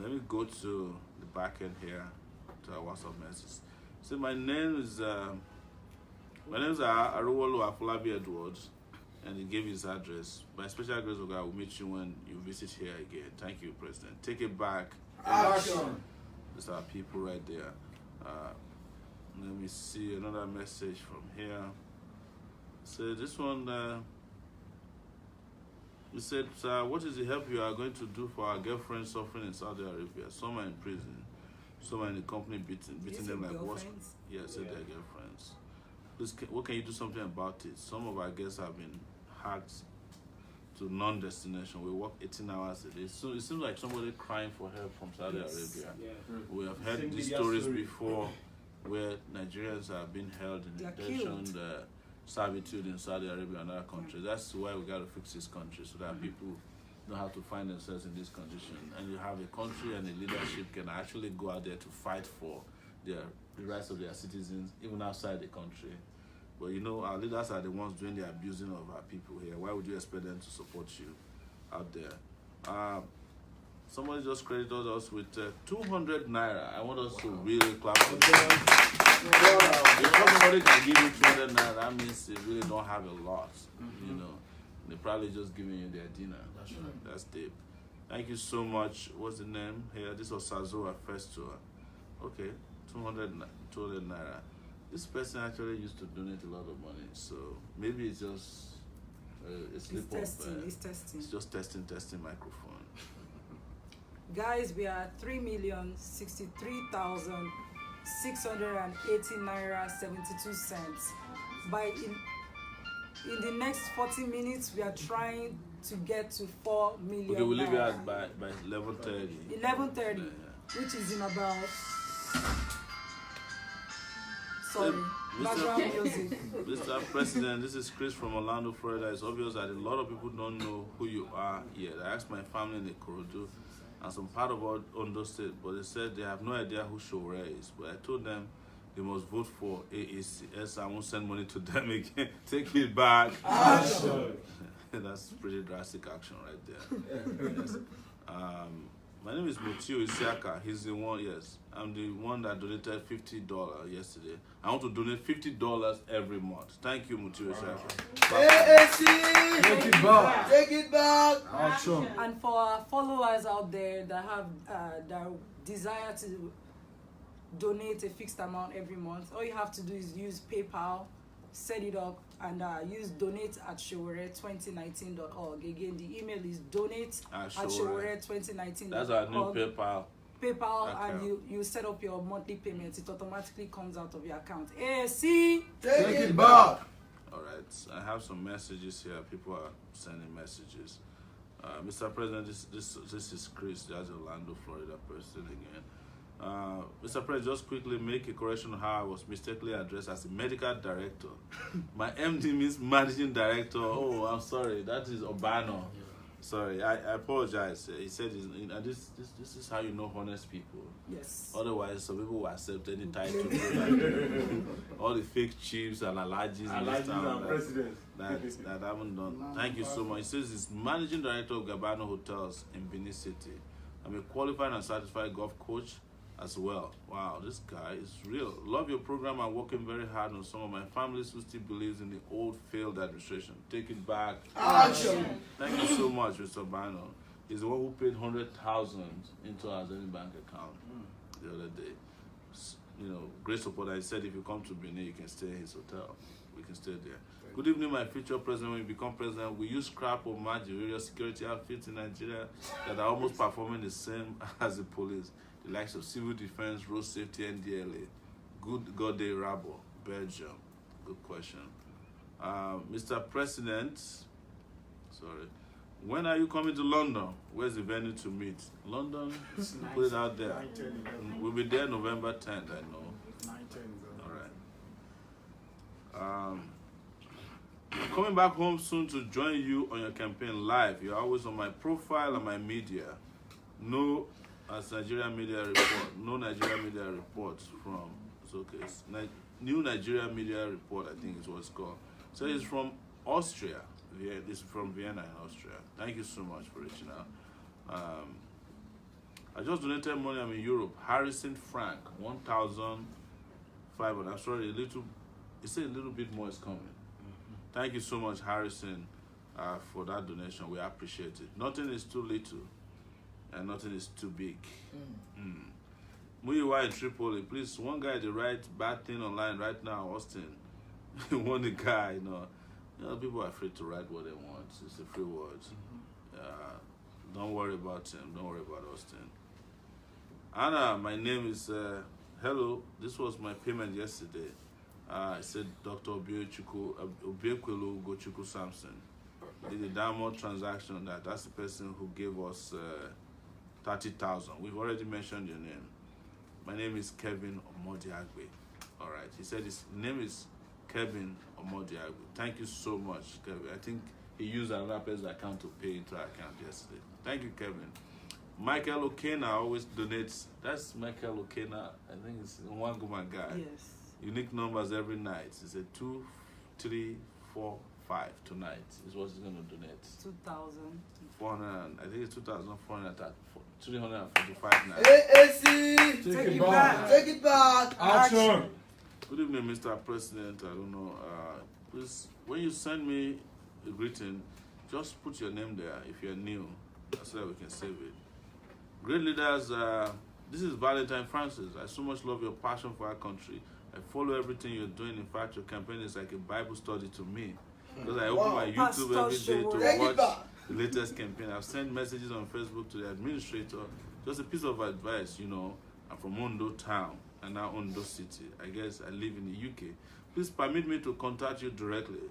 Let me go to the back end here to our WhatsApp message. So my name is Arowolo Afolabi Edwards, and he gave his address. By special grace of God, will meet you when you visit here again. Thank you, President. Take it back. Action! These are people right there. Let me see another message from here. So this one, he said, what is the help you are going to do for our girlfriends suffering in Saudi Arabia? Some are in prison, some are in the company beating them like what? Yeah, said their girlfriends. Please, what can you do something about it? Some of our guests have been hacked to non-destination. We work 18 hours a day. So it seems like somebody crying for help from Saudi Arabia. We have heard these stories before where Nigerians are being held in detention, servitude in Saudi Arabia and other countries. That's why we got to fix this country so that people don't have to find themselves in this condition. And you have a country and a leadership can actually go out there to fight for the rights of their citizens, even outside the country. But you know, our leaders are the ones doing the abusing of our people here. Why would you expect them to support you out there? Somebody just credited us with 200 naira. I want us to really clap for them. If somebody can give you 200 naira, that means they really don't have a lot. You know, they're probably just giving you their dinner. That's right. That's deep. Thank you so much. What's the name here? This was Sazoa first tour. Okay, 200 naira. This person actually used to donate a lot of money, so maybe it's just a slip up. It's testing. It's just testing microphone. Guys, we are 3,063,680 naira 72 cents. In the next 40 minutes, we are trying to get to 4 million. Okay, we'll leave it at by 11:30. 11:30, which is in about. Sorry, background music. Mr. President, this is Chris from Orlando, Florida. It's obvious that a lot of people don't know who you are yet. I asked my family in Ikorodu and some part of Ondo State, but they said they have no idea who Showore is. But I told them they must vote for AAC, else I won't send money to them again. Take it back. Action. That's pretty drastic action right there. Yes. My name is Mutio Isiaka. He's the one, yes. I'm the one that donated $50 yesterday. I want to donate $50 every month. Thank you, Mutio Isiaka. AAC! Take it back! Take it back! Action. And for our followers out there that have that desire to donate a fixed amount every month, all you have to do is use PayPal, set it up, and use donate@showore2019.org. Again, the email is donate@showore2019.org. That's our new PayPal. PayPal, and you set up your monthly payments. It automatically comes out of your account. AAC, take it back. All right, I have some messages here. People are sending messages. Mr. President, this is Chris. That's Orlando, Florida person again. Mr. President, just quickly make a correction on how I was mistakenly addressed as a medical director. My MD means managing director. Oh, I'm sorry. That is Obano. Sorry, I apologize. He said, this is how you know honest people. Yes. Otherwise, some people will accept any title. All the fake chiefs and allergies in this town that haven't done. Thank you so much. He says he's managing director of Gabano Hotels in Benin City. I'm a qualified and certified golf coach as well. Wow, this guy is real. Love your program. I'm working very hard on some of my families who still believes in the old failed administration. Take it back. Action. Thank you so much, Mr. Bano. He's the one who paid 100,000 into our Zenith Bank account the other day. You know, great support. I said if you come to Benin, you can stay in his hotel. We can stay there. Good evening, my future president. When you become president, we use scrap or match the various security outfits in Nigeria that are almost performing the same as the police. The likes of civil defense, road safety, NDLA. Good God Day Rabo, Belgium. Good question. Mr. President, sorry. When are you coming to London? Where's the venue to meet? London? Put it out there. We'll be there November 10th, I know. All right. I'm coming back home soon to join you on your campaign live. You're always on my profile and my media. No, as Nigeria Media Report, no Nigeria Media Reports from, it's okay, it's New Nigeria Media Report, I think is what it's called. So it's from Austria. Yeah, this is from Vienna in Austria. Thank you so much for reaching out. I just donated money. I'm in Europe. Harrison Frank, 1,500. I'm sorry, it said a little bit more is coming. Thank you so much, Harrison, for that donation. We appreciate it. Nothing is too little, and nothing is too big. Muyiwa in Tripoli, please. One guy they write bad thing online right now, Austin. One guy, you know, people are afraid to write what they want. It's a free word. Don't worry about him. Don't worry about Austin. Anna, my name is. Hello. This was my payment yesterday. I said Dr. Obiekwelu Gochuku Samson. did a diamond transaction. That's the person who gave us 30,000. We've already mentioned your name. My name is Kevin Omodiagbe. All right. He said his name is Kevin Omodiagbe. Thank you so much, Kevin. I think he used another person's account to pay into our account yesterday. Thank you, Kevin. Michael Okena always donates. That's Michael Okena. I think it's one good guy. Yes. Unique numbers every night. It's a 2, 3, 4, 5 tonight is what he's going to donate. 2,000. 400. I think it's 345 now. AAC. Take it back. back. Take it back. Action. Good evening, Mr. President. I don't know. Please, when you send me a greeting, just put your name there if you're new, so that we can save it. Great leaders, this is Valentine Francis. I so much love your passion for our country. I follow everything you're doing. In fact, your campaign is like a Bible study to me. Because I open my YouTube every day to watch the latest campaign. I've sent messages on Facebook to the administrator. Just a piece of advice, you know. I'm from Ondo town and now Ondo City. I guess I live in the UK. Please permit me to contact you directly.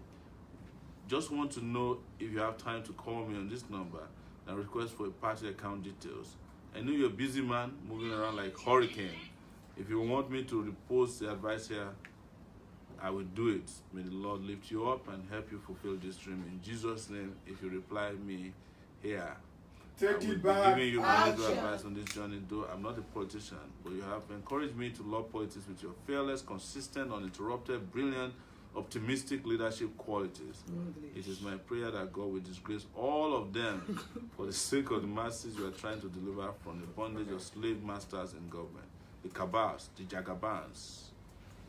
Just want to know if you have time to call me on this number and request for a party account details. I know you're a busy man moving around like hurricane. If you want me to repost the advice here, I will do it. May the Lord lift you up and help you fulfill this dream. In Jesus' name, if you reply me here, Take I will it be back. giving you my legal advice on this journey. Though I'm not a politician, but you have encouraged me to love politics with your fearless, consistent, uninterrupted, brilliant, optimistic leadership qualities. It is my prayer that God will disgrace all of them for the sake of the masses you are trying to deliver from the bondage of slave masters in government, the cabals, the jagabans.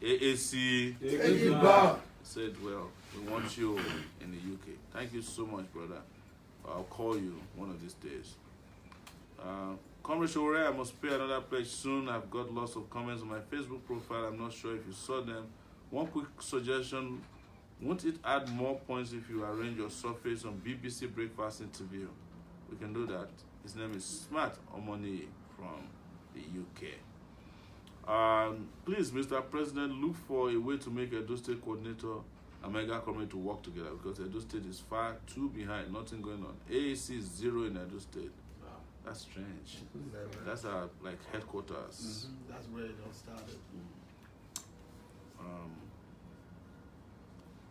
AAC Take it back. said, well, we want you in the UK. Thank you so much, brother. I'll call you one of these days. Comrade Shore, I must pay another pledge soon. I've got lots of comments on my Facebook profile. I'm not sure if you saw them. One quick suggestion, won't it add more points if you arrange your surface on BBC Breakfast interview? We can do that. His name is Smart Omoni from the UK. Please, Mr. President, look for a way to make Edo State Coordinator and Mega Comrade to work together because Edo State is far too behind, nothing going on. AAC is 0 in Edo State. That's strange. That's our headquarters. That's where it all started.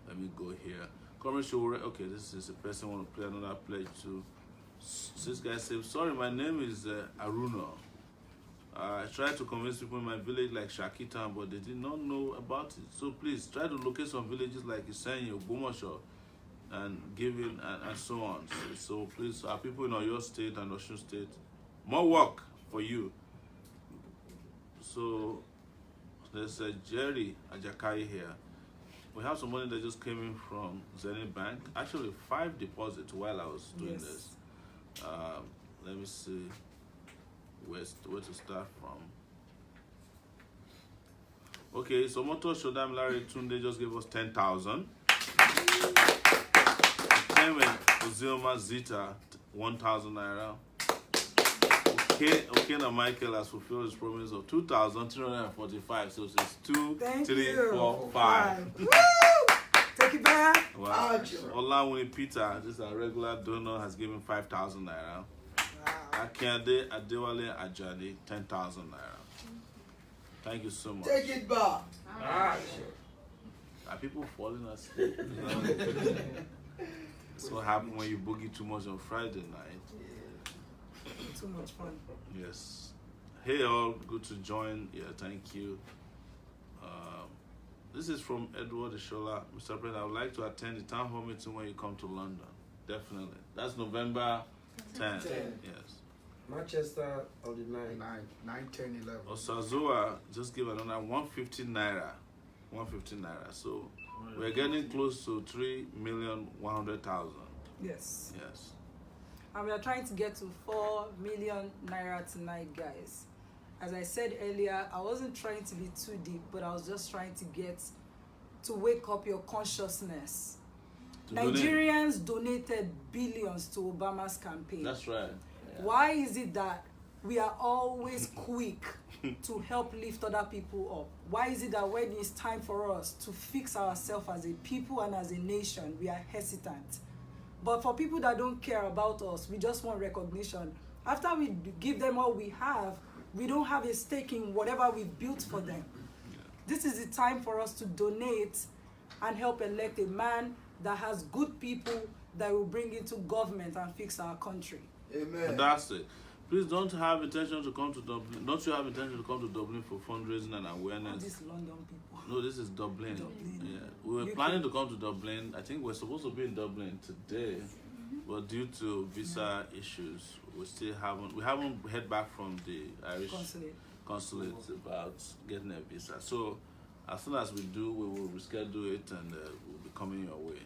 Let me go here. Comrade Shore, okay, this is a person who want to play another pledge too. This guy says, sorry, my name is Aruna. I tried to convince people in my village like Shakita, but they did not know about it. So please try to locate some villages like Isenyi, Ogbomoso, and giving and so on. So please, our people in Oyo State and Osun State, more work for you. So there's Jerry Ajakai here. We have some money that just came in from Zenith Bank. Actually, 5 deposits while I was doing this. Let me see where to start from. Okay, so Moto Shodam Larry Tunde just gave us 10,000. Ozilma Zita, 1,000 naira. Okay, now Michael has fulfilled his promise of 2,345. So it's 2, 3, 4, 5. Woo! Take it back. Wow. Olawuni Peter, this is a regular donor, has given 5,000 naira. Akande Adewale Ajadi, 10,000 naira. Thank you so much. Take it back. Are people falling asleep? That's what happens when you boogie too much on Friday night. Too much fun. Yes. Hey all, good to join. Yeah, thank you. This is from Edward Ishola. Mr. President, I would like to attend the town hall meeting when you come to London. Definitely. That's November 10th. Yes. Manchester on the 9th. 9, 10, 11. Osazoa just give another 150 naira. 150 naira. So we're getting close to 3,100,000. Yes. Yes. And we are trying to get to 4 million naira tonight, guys. As I said earlier, I wasn't trying to be too deep, but I was just trying to wake up your consciousness. Nigerians donated billions to Obama's campaign. That's right. Yeah. Why is it that we are always quick to help lift other people up? Why is it that when it's time for us to fix ourselves as a people and as a nation, we are hesitant? But for people that don't care about us, we just want recognition. After we give them all we have, we don't have a stake in whatever we built for them. This is the time for us to donate and help elect a man that has good people that will bring into government and fix our country. Amen. Fantastic. Please don't have intention to come to Dublin. Don't you have intention to come to Dublin for fundraising and All awareness? these London people. No, this is Dublin. Dublin. Yeah, we were UK. planning to come to Dublin. I think we're supposed to be in Dublin today, but due to visa issues, we haven't heard back from the Irish consulate about getting a visa. So as soon as we do, we will reschedule it and we'll be coming your way.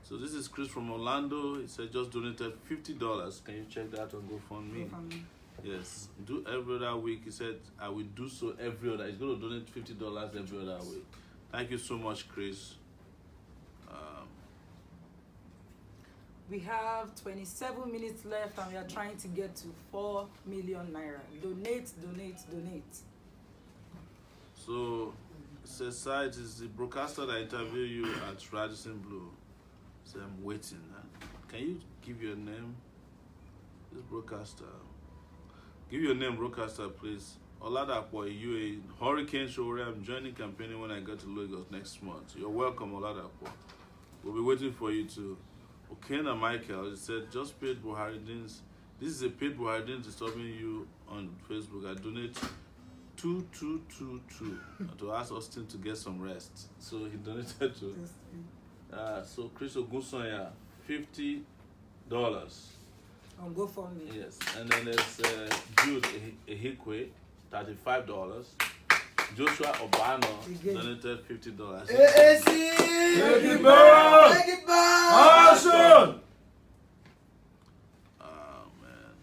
So this is Chris from Orlando. He said just donated $50. Can you check that on GoFundMe? Yes, do every other week. He said I will do so every other. He's going to donate $50 every other week. Thank you so much, Chris. We have 27 minutes left and we are trying to get to 4 million naira. Donate, donate, donate. So, says Side is the broadcaster that interviewed you at Radisson Blue. So I'm waiting. Can you give your name? This broadcaster. Give your name, broadcaster, please. Oladapo, you a hurricane show where I'm joining campaigning when I get to Lagos next month. You're welcome, Oladapo. We'll be waiting for you too. Okena Michael, he said, just paid Buharidins. This is a paid Buharidin disturbing you on Facebook. I donate 2222 to ask Austin to get some rest. So he donated to. So Chris Ogunsonya, $50. On GoFundMe. Yes, and then there's Jude Ehikwe, $35. Joshua Obano donated $50. AAC! Take it back! Take it back! Action! Oh man.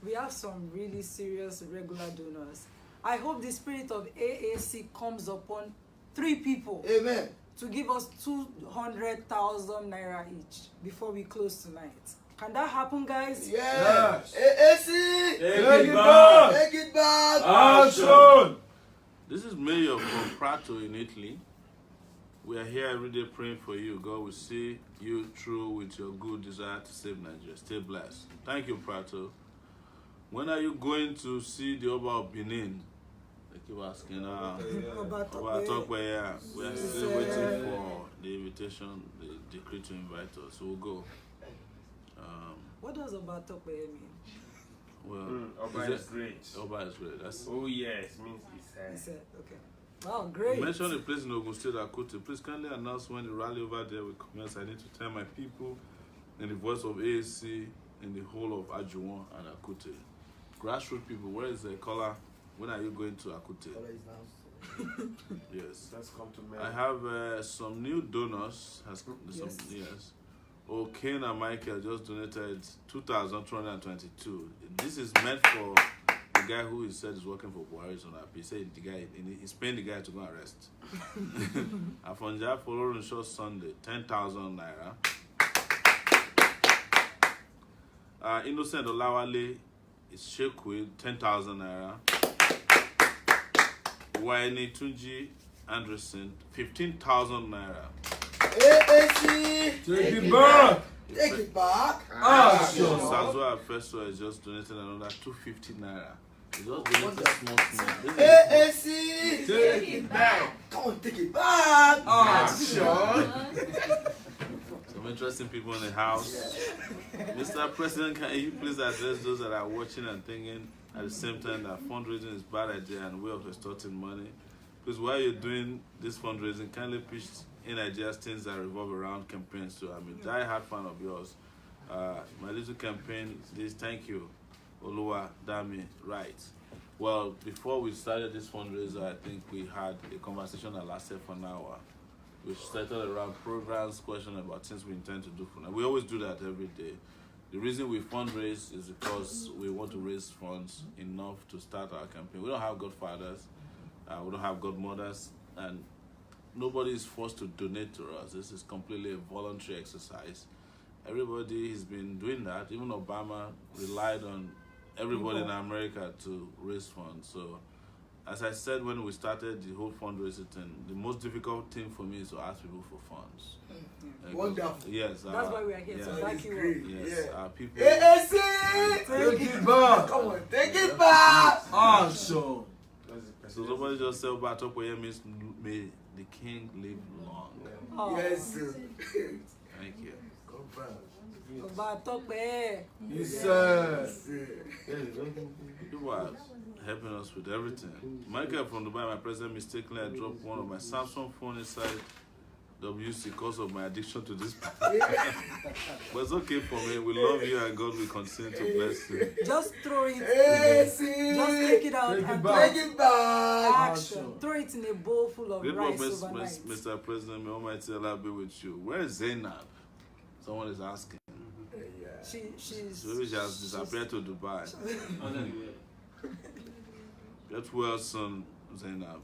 We have some really serious regular donors. I hope the spirit of AAC comes upon 3 people Amen. to give us 200,000 naira each before we close tonight. Can that happen, guys? Yes. Yes. AAC! Take it back! Take it back! Action! This is Mayor from Prato in Italy. We are here every day praying for you. God will see you through with your good desire to save Nigeria. Stay blessed. Thank you, Prato. When are you going to see the Oba of Benin? They keep asking. Oba Talk where we are still waiting for the invitation, the decree to invite us. So we'll go. What does Obatope mean? Well, Oba is great. Oba is great. That's. Oh yes, means He it's said, okay. Wow, great. You mentioned a place in Ogun State, Akute. Please kindly announce when the rally over there will commence. I need to tell my people in the voice of AAC in the whole of Ajuwon and Akute. Grassroots people, where is the caller? When are you going to Akute? Yes. Let's come to me. I have some new donors. Yes. Okena Michael just donated 2,222. This is meant for the guy who he said is working for Buhari. He said the guy, he's paying the guy to go and arrest. Afonja following short Sunday, 10,000 naira. Innocent Olawale is Shekwe, 10,000 naira. Waini Tunji Anderson, 15,000 naira. AAC! Take it back! Take it back! Action! Sazwa Festo has just donated another 250 naira. He just donated small. AAC! Take it back! Come on, take it back! Action! Some interesting people in the house. Mr. President, can you please address those that are watching and thinking at the same time that fundraising is a bad idea and way of extorting money? Because while you're doing this fundraising, kindly pitch in Nigeria's things that revolve around campaigns too. I'm a die-hard fan of yours. My little campaign is thank you, Oluwa Dami, right. Well, before we started this fundraiser, I think we had a conversation that lasted for an hour, which started around programs, question about things we intend to do for now. We always do that every day. The reason we fundraise is because we want to raise funds enough to start our campaign. We don't have godfathers, we don't have godmothers, and nobody is forced to donate to us. This is completely a voluntary exercise. Everybody has been doing that. Even Obama relied on everybody in America to raise funds. So as I said when we started the whole fundraising thing, the most difficult thing for me is to ask people for funds. Wonderful. Yes. That's why we are here, yeah, to That back is you great. up. Yes. Yeah. People. AAC! Take it back. Come on, take it back! Action. So somebody just said about top where means may the king live long. Oh. Yes, sir. Thank you. Confirm. Ọba Tọ́pẹ́. Yes, sir. Yes, sir. People are helping us with everything. Michael from Dubai, my president, mistakenly I dropped one of my Samsung phone inside WC because of my addiction to this. But it's okay for me. We love you and God will continue to bless you. Just throw it. AAC! Just take it out Take it and back. Take it back! action. Throw it in a bowl full of Great rice Mr. overnight. Mr. President, may Almighty Allah be with you. Where is Zainab? Someone is asking. She's Maybe she has disappeared to Dubai. Get well soon, Zainab.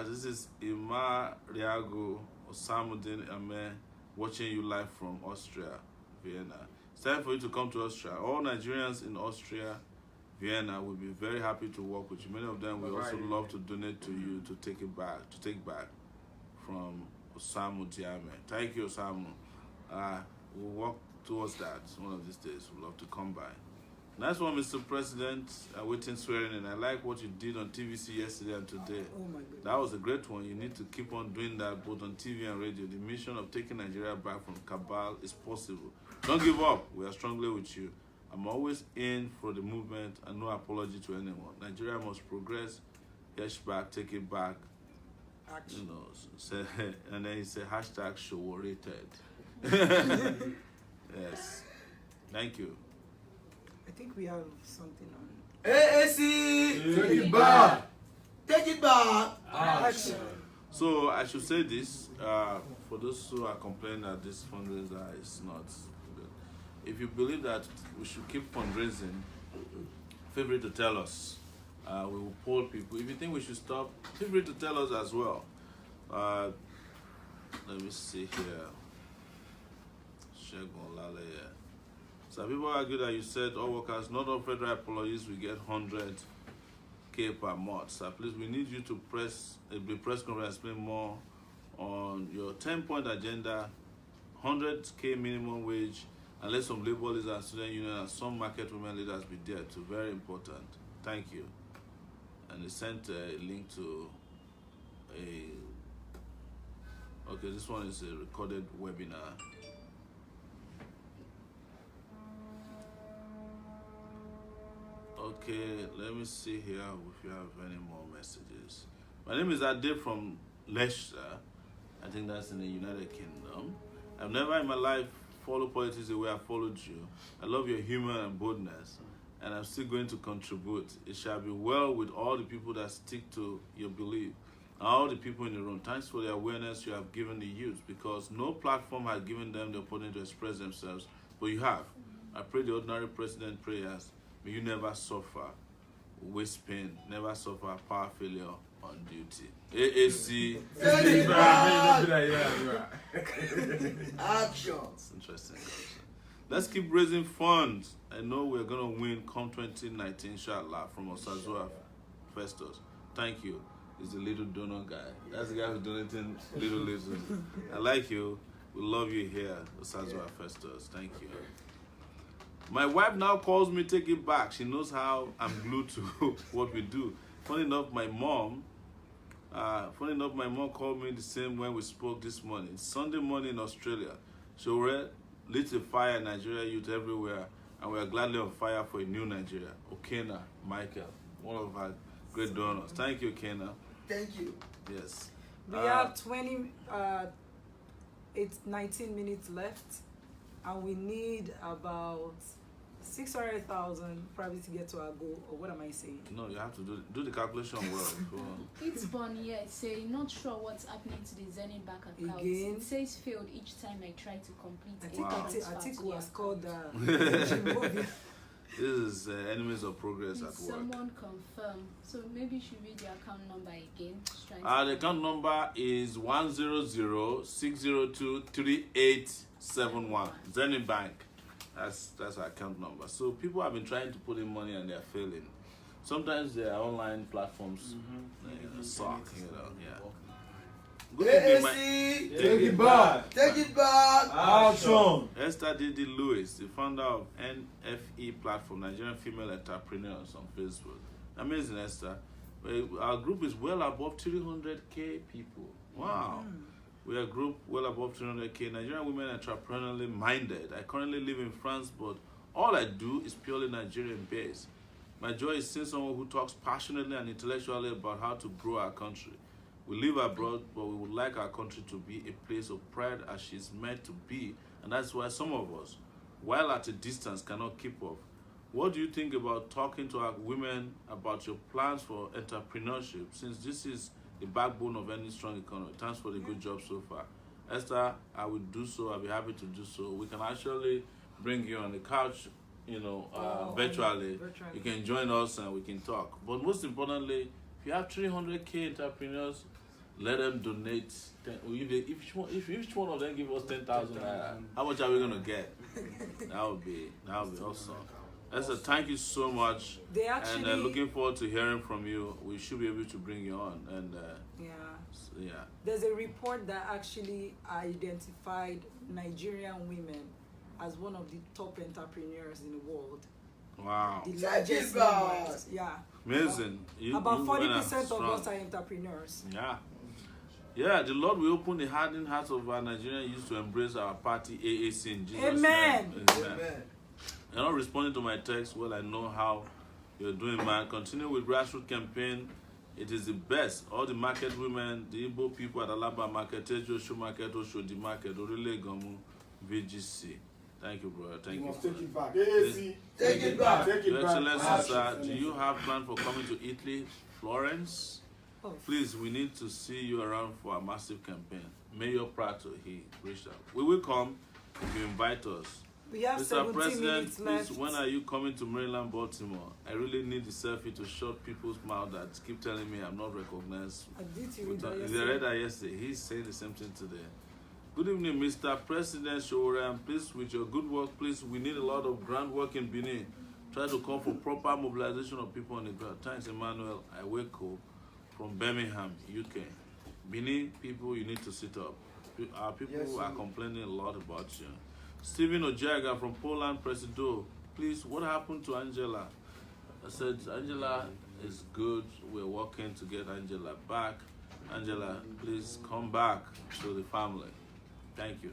This is Ima Riago Osamuddin Ame watching you live from Austria, Vienna. It's time for you to come to Austria. All Nigerians in Austria, Vienna will be very happy to work with you. Many of them will also love to donate to you to take back from Osamu Diame. Thank you, Osamu. We'll work towards that one of these days. We'll love to come by. Nice one, Mr. President. Waiting swearing in. I like what you did on TVC yesterday and today. Oh my goodness. That was a great one. You need to keep on doing that both on TV and radio. The mission of taking Nigeria back from cabal is possible. Don't give up. We are strongly with you. I'm always in for the movement and no apology to anyone. Nigeria must progress. Yes, back, take it back. Action. You know, say, and then he said hashtag show rated. Yes. Thank you. I think we have something on. AAC! Take it back. Take it back! Action. So I should say this, for those who are complaining that this fundraiser is not good. If you believe that we should keep fundraising, feel free to tell us. We will poll people. If you think we should stop, feel free to tell us as well. Let me see here. So people argue that you said all workers, not all federal employees, will get 100K per month. So please, we need you to press conference and explain more on your 10-point agenda, 100K minimum wage, and let some labor leaders and student union and some market women leaders be there too. Very important. Thank you. And they sent a link to okay, this one is a recorded webinar. Okay, let me see here if you have any more messages. My name is Ade from Leicester. I think that's in the United Kingdom. I've never in my life followed politics the way I followed you. I love your humor and boldness, and I'm still going to contribute. It shall be well with all the people that stick to your belief, and all the people in the room. Thanks for the awareness you have given the youth, because no platform has given them the opportunity to express themselves, but you have. I pray the ordinary president prayers. May you never suffer waist pain, never suffer power failure on duty. AAC. Take it back! Yeah. Action! It's interesting. Let's keep raising funds. I know we're going to win come 2019, inshallah, from Osazua Festus. Thank you. He's the little donor guy. That's the guy who's donating little. I like you. We love you here, Osazua Festus. Thank you. My wife now calls me take it back. She knows how I'm glued to what we do. Funny enough, my mom called me the same when we spoke this morning. It's Sunday morning in Australia. She already lit a fire in Nigeria youth everywhere, and we are gladly on fire for a new Nigeria. Okena Michael, one of our great donors. Thank you, Okena. Thank you. Yes. We have 19 minutes left, and we need about 600,000 probably to get to our goal. Or what am I saying? No, you have to do the calculation well. It's born here saying not sure what's happening to the Zenith bank account. Again? It says failed each time I try to complete I it. think Wow. I think was called This is enemies of progress at work. Someone confirm. So maybe you should read the account number again. Just trying The account number is 100-602-3871. Zenith Bank. That's our account number. So people have been trying to put in money and they're failing. Sometimes there are online platforms that suck, yeah. Good evening, AAC, Take it back. take it back. Action. Esther Didi Lewis, the founder of NFE platform, Nigerian Female Entrepreneurs on Facebook. Amazing, Esther. Our group is well above 300K people. Wow. We are a group well above 300K. Nigerian women entrepreneurially minded. I currently live in France, but all I do is purely Nigerian based. My joy is seeing someone who talks passionately and intellectually about how to grow our country. We live abroad, but we would like our country to be a place of pride as she's meant to be, and that's why some of us, while at a distance, cannot keep up. What do you think about talking to our women about your plans for entrepreneurship, since this is the backbone of any strong economy? Thanks for the good job so far. Esther, I will do so. I'll be happy to do so. We can actually bring you on the couch, virtually. You can join us and we can talk. But most importantly, if you have 300K entrepreneurs, let them donate. If each one of them give us 10,000 naira, how much are we gonna get? That would be awesome. Esther, thank you so much. They actually, and looking forward to hearing from you. We should be able to bring you on. And yeah. There's a report that actually identified Nigerian women as one of the top entrepreneurs in the world. Wow. The largest numbers. Yeah. Amazing. About 40% of us are entrepreneurs. Yeah. Yeah, the Lord will open the hardened hearts of our Nigerian youth to embrace our party AAC in Jesus' Amen. name. Amen. You're not responding to my text. Well, I know how you're doing, man. Continue with grassroots campaign. It is the best. All the market women, the Igbo people at Alaba Market, Tejo Show Market, Oshodi Market, Orile Gomu, VGC. Thank you, brother. Thank you. Must take it back. AAC. Take it back. Take Your it back. Excellency, sir, do you have plan for coming to Italy, Florence? Oh. Please, we need to see you around for a massive campaign. Mayor Prato, he reached out. We will come if you invite us. We have Mr. 17 President, minutes left. please, when are you coming to Maryland, Baltimore? I really need the selfie to shut people's mouth that keep telling me I'm not recognized. I did you read that They yesterday? read that yesterday. He's saying the same thing today. Good evening, Mr. President Showore. Please, with your good work, please, we need a lot of groundwork in Benin. Try to call for proper mobilization of people on the ground. Thanks, Emmanuel Iweko from Birmingham, UK. Benin people, you need to sit up. Our people Yes, are complaining a lot about you. Stephen Ojaga from Poland, Presido. Please, what happened to Angela? I said, Angela is good. We're working to get Angela back. Angela, please come back to the family. Thank you.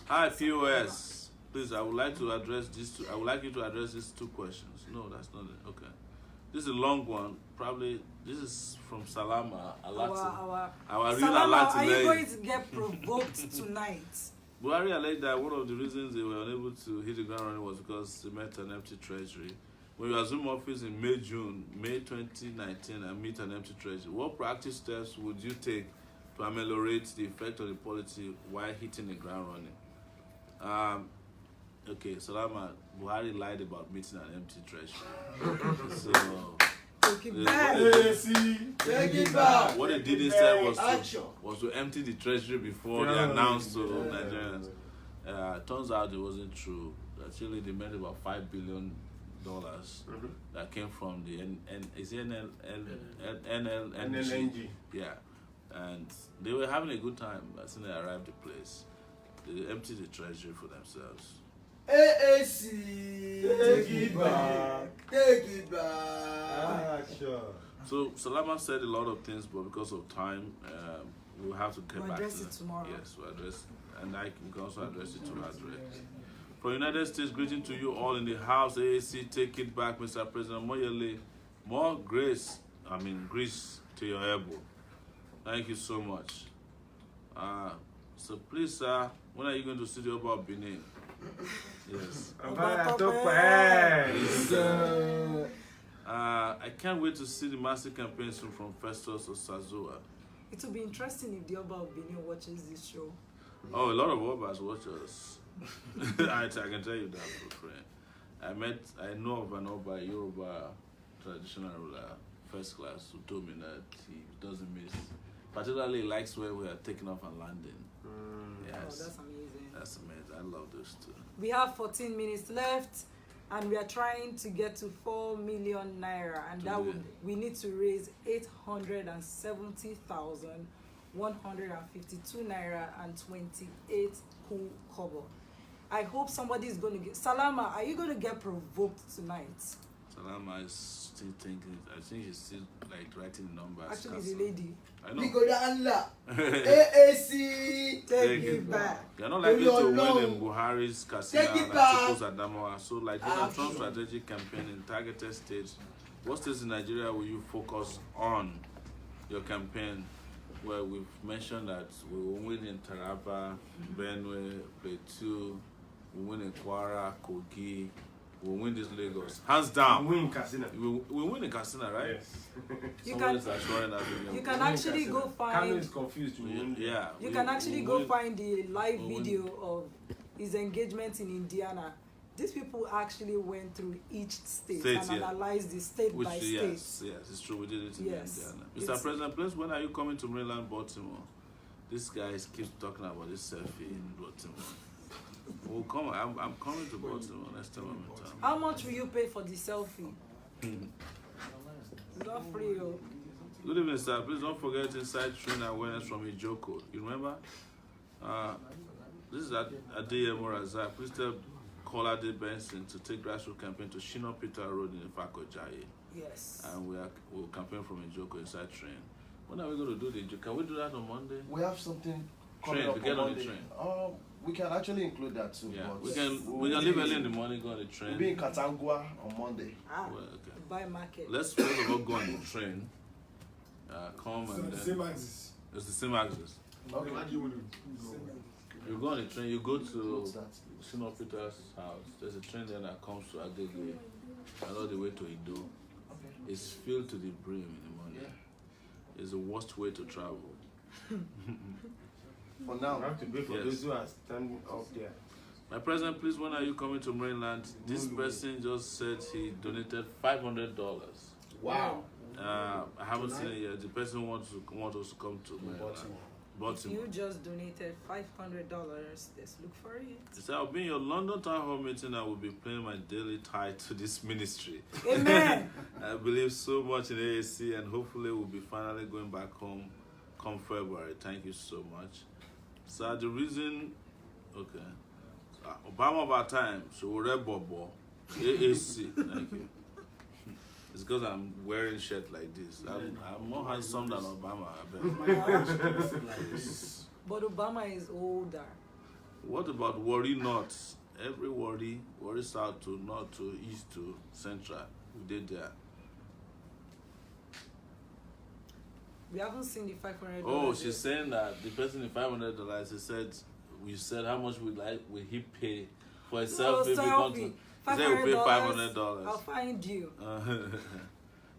Hi, POS. Please, I would like to address this. I would like you to address these two questions. No, that's not it. Okay. This is a long one. Probably this is from Salama Alati. Our real Salama, Alati are you lady. going to get provoked tonight? Buhari alleged that one of the reasons they were unable to hit the ground running was because they met an empty treasury. When you assume office in May 2019 and meet an empty treasury, what practice steps would you take to ameliorate the effect of the policy while hitting the ground running? Okay, Salama, Buhari lied about meeting an empty treasury. So, Take it back. AAC. Take it back. what they did instead Action. was to empty the treasury before they Yeah. announced to Nigerians. Turns out it wasn't true. Actually, they made about $5 billion that came from the NLNG. Yeah, and they were having a good time. As soon as they arrived at the place, they emptied the treasury for themselves. AAC. Take it back. Take it back. Action. So Salama said a lot of things, but because of time, we'll have to get We'll back address to it tomorrow. Yes, we'll address, and I can also address it to her directly. From United States, greeting to you all in the house. AAC, take it back, Mr. President Moyele. More grease to your elbow. Thank you so much. So please, sir, when are you going to studio about Benin? Yes. I can't wait to see the massive campaign soon from Festus or Sazoa. It will be interesting if the Oba of Benin watches this show. Oh, a lot of Obas watch us. I can tell you that, for friend. I know of an Oba, Yoruba traditional ruler, first class, who told me that he doesn't miss. Particularly likes where we are taking off and landing. Oh, Yes. that's amazing. That's amazing. I love those two. We have 14 minutes left, and we are trying to get to 4 million naira, and that would we need to raise 870,152 naira and 28 cool kobo. I hope somebody is going to get. Salama, are you going to get provoked tonight? Salama is still thinking. I think she's still like writing the numbers. Actually, it's a lady. I know. We go down la. AAC. Take it back. You're not likely Take to it win back. in Buhari's casino Take it and back. Atiku's Adamawa. So, like Donald Trump's strategic campaign in targeted states, what states in Nigeria will you focus on your campaign? Well, we've mentioned that we will win in Taraba, Benue, Plateau, we'll win in Kwara, Kogi, we'll win this Lagos. Hands down. Win casino. We'll win in Katsina, right? Yes. You Somebody's can- assuring us You can actually go Kano find. is confused. You win. Yeah. You can actually go win. find the live we win. video of his engagement in Indiana. These people actually went through each state and Yeah. analyzed the state Which, by state. yes, it's true. We did it in Yes. Indiana. Mr. It's- President, please, when are you coming to Maryland, Baltimore? This guy keeps talking about this selfie in Baltimore. We'll come. I'm coming to Baltimore next time I'm in town. How much will you pay for the selfie? It's not free, oh. Good evening, sir. Please don't forget inside training awareness from Ijoko. You remember? This is Adeye Morazak. Please tell Kolade Benson to take grassroots campaign to Shino Peter Road in Ifakojaye. Yes. And we'll campaign from Ijoko inside train. When are we going to do the Ijoko? Can we do that on Monday? We have something coming Train, up to get on the Monday. train. We can actually include that too. Yeah, but we can we'll leave be- early in the morning, go on the We'll be train. in Katangua on Monday. Ah, Well, okay. buy market. Let's first of all go on the train. Come and then Same axis. it's the same axis. Okay. You go on the train, you go to What's that? Shino Peter's house. There's a train there that comes to Agege and all the way to Ido. It's filled to the brim in the morning. It's the worst way to travel. For You now, have to wait for Yes. those who are standing up there. My president, please, when are you coming to Maryland? This person just said he donated $500. Wow. I haven't seen it yet. The person wants us to come to Maryland. Baltimore. You just donated $500. Let's look for it. He said, I'll be in your London town hall meeting. I will be paying my daily tithe to this ministry. Amen. I believe so much in AAC, and hopefully we'll be finally going back home come February. Thank you so much. So the reason, okay, Obama of our time, so we're Bobo, AAC. Thank you. It's because I'm wearing shirt like this. I'm more handsome than Obama, I bet. But Obama is older. What about worry not? Every worry south to north to east to central. We did there. We haven't seen the $500. Oh, she's saying that the person in $500. He said, we said how much will he pay for a selfie? If we want to, he said we'll pay $500. I'll find you.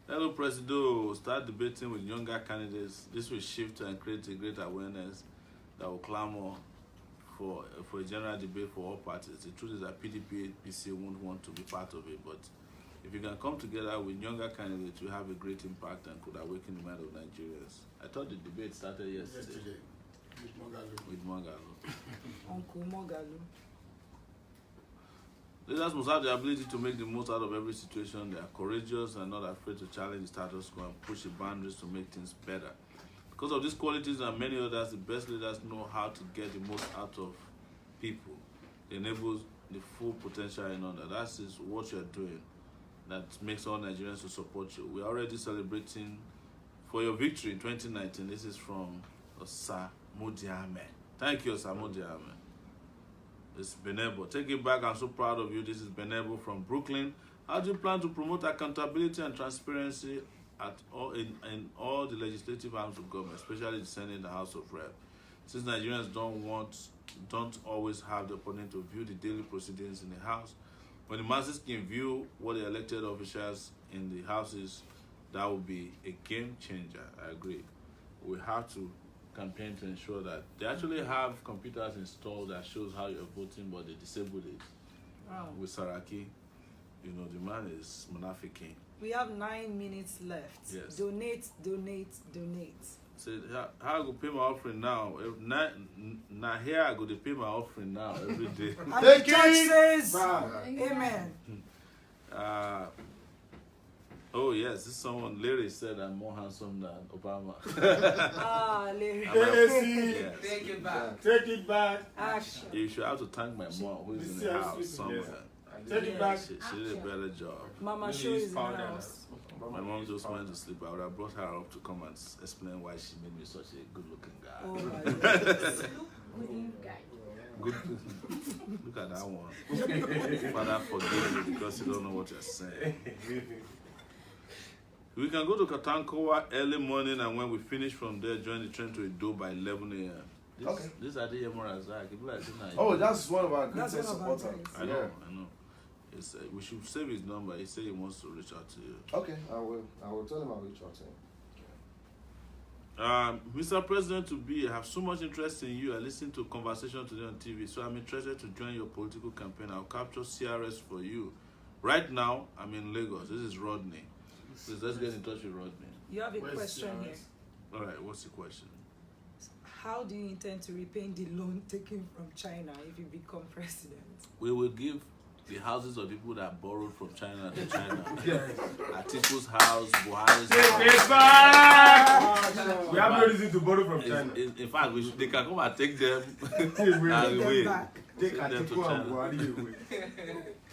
Hello, Presido. Start debating with younger candidates. This will shift and create a great awareness that will clamor for a general debate for all parties. The truth is that PDP, APC won't want to be part of it, but if you can come together with younger candidates, you have a great impact and could awaken the mind of Nigerians. I thought the debate started yesterday. With Mogalo. Uncle Mogalu. Leaders must have the ability to make the most out of every situation. They are courageous and not afraid to challenge the status quo and push the boundaries to make things better. Because of these qualities and many others, the best leaders know how to get the most out of people. They enable the full potential in others. That is what you're doing. That makes all Nigerians to support you. We're already celebrating for your victory in 2019. This is from Osa Mudiame. Thank you, Osa Mudiame. It's Benebo. Take it back. I'm so proud of you. This is Benebo from Brooklyn. How do you plan to promote accountability and transparency in all the legislative arms of government, especially the Senate and the House of Rep? Since Nigerians don't always have the opportunity to view the daily proceedings in the House, when the masses can view what the elected officials in the houses, that will be a game changer. I agree. We have to campaign to ensure that they actually have computers installed that shows how you're voting, but they disabled it. Wow. With Saraki, the man is Munafiking. We have 9 minutes left. Yes. Donate. Said, how I go pay my offering now? Now here I go to pay my offering now every day. And the church says, Bye. Amen. Oh yes, this someone Larry said I'm more handsome than Obama. Larry. Yes. Take it back. Take it back. Action. You should have to thank my mom who is in the house somewhere. Take it back. She did a better job. Mama Maybe Show it's is in the powder. house. My mom just went to sleep. I would have brought her up to come and explain why she made me such a good-looking guy. Oh my God. Good. Look at that one. Father, forgive me because you don't know what you're saying. We can go to Katankoa early morning, and when we finish from there, join the train to Edo by 11 a.m. Okay. This idea more as that. Oh, that's one of our That's greatest one of our supporters. guys. I know. It's, we should save his number. He said he wants to reach out to you. Okay, I will tell him I'll reach out to him. Mr. President to be, I have so much interest in you. I listened to conversation today on TV, so I'm interested to join your political campaign. I'll capture CRS for you. Right now, I'm in Lagos. This is Rodney. Please, let's get in touch with Rodney. You have a question here. All right, what's the question? How do you intend to repay the loan taken from China if you become president? We will give the houses of people that borrowed from China to China. Atiku's house, Buhari's Take house. it back. We have no reason to borrow from China. In fact, they can come and take them and Take away. Take Send them to Atiku and China. Buhari away.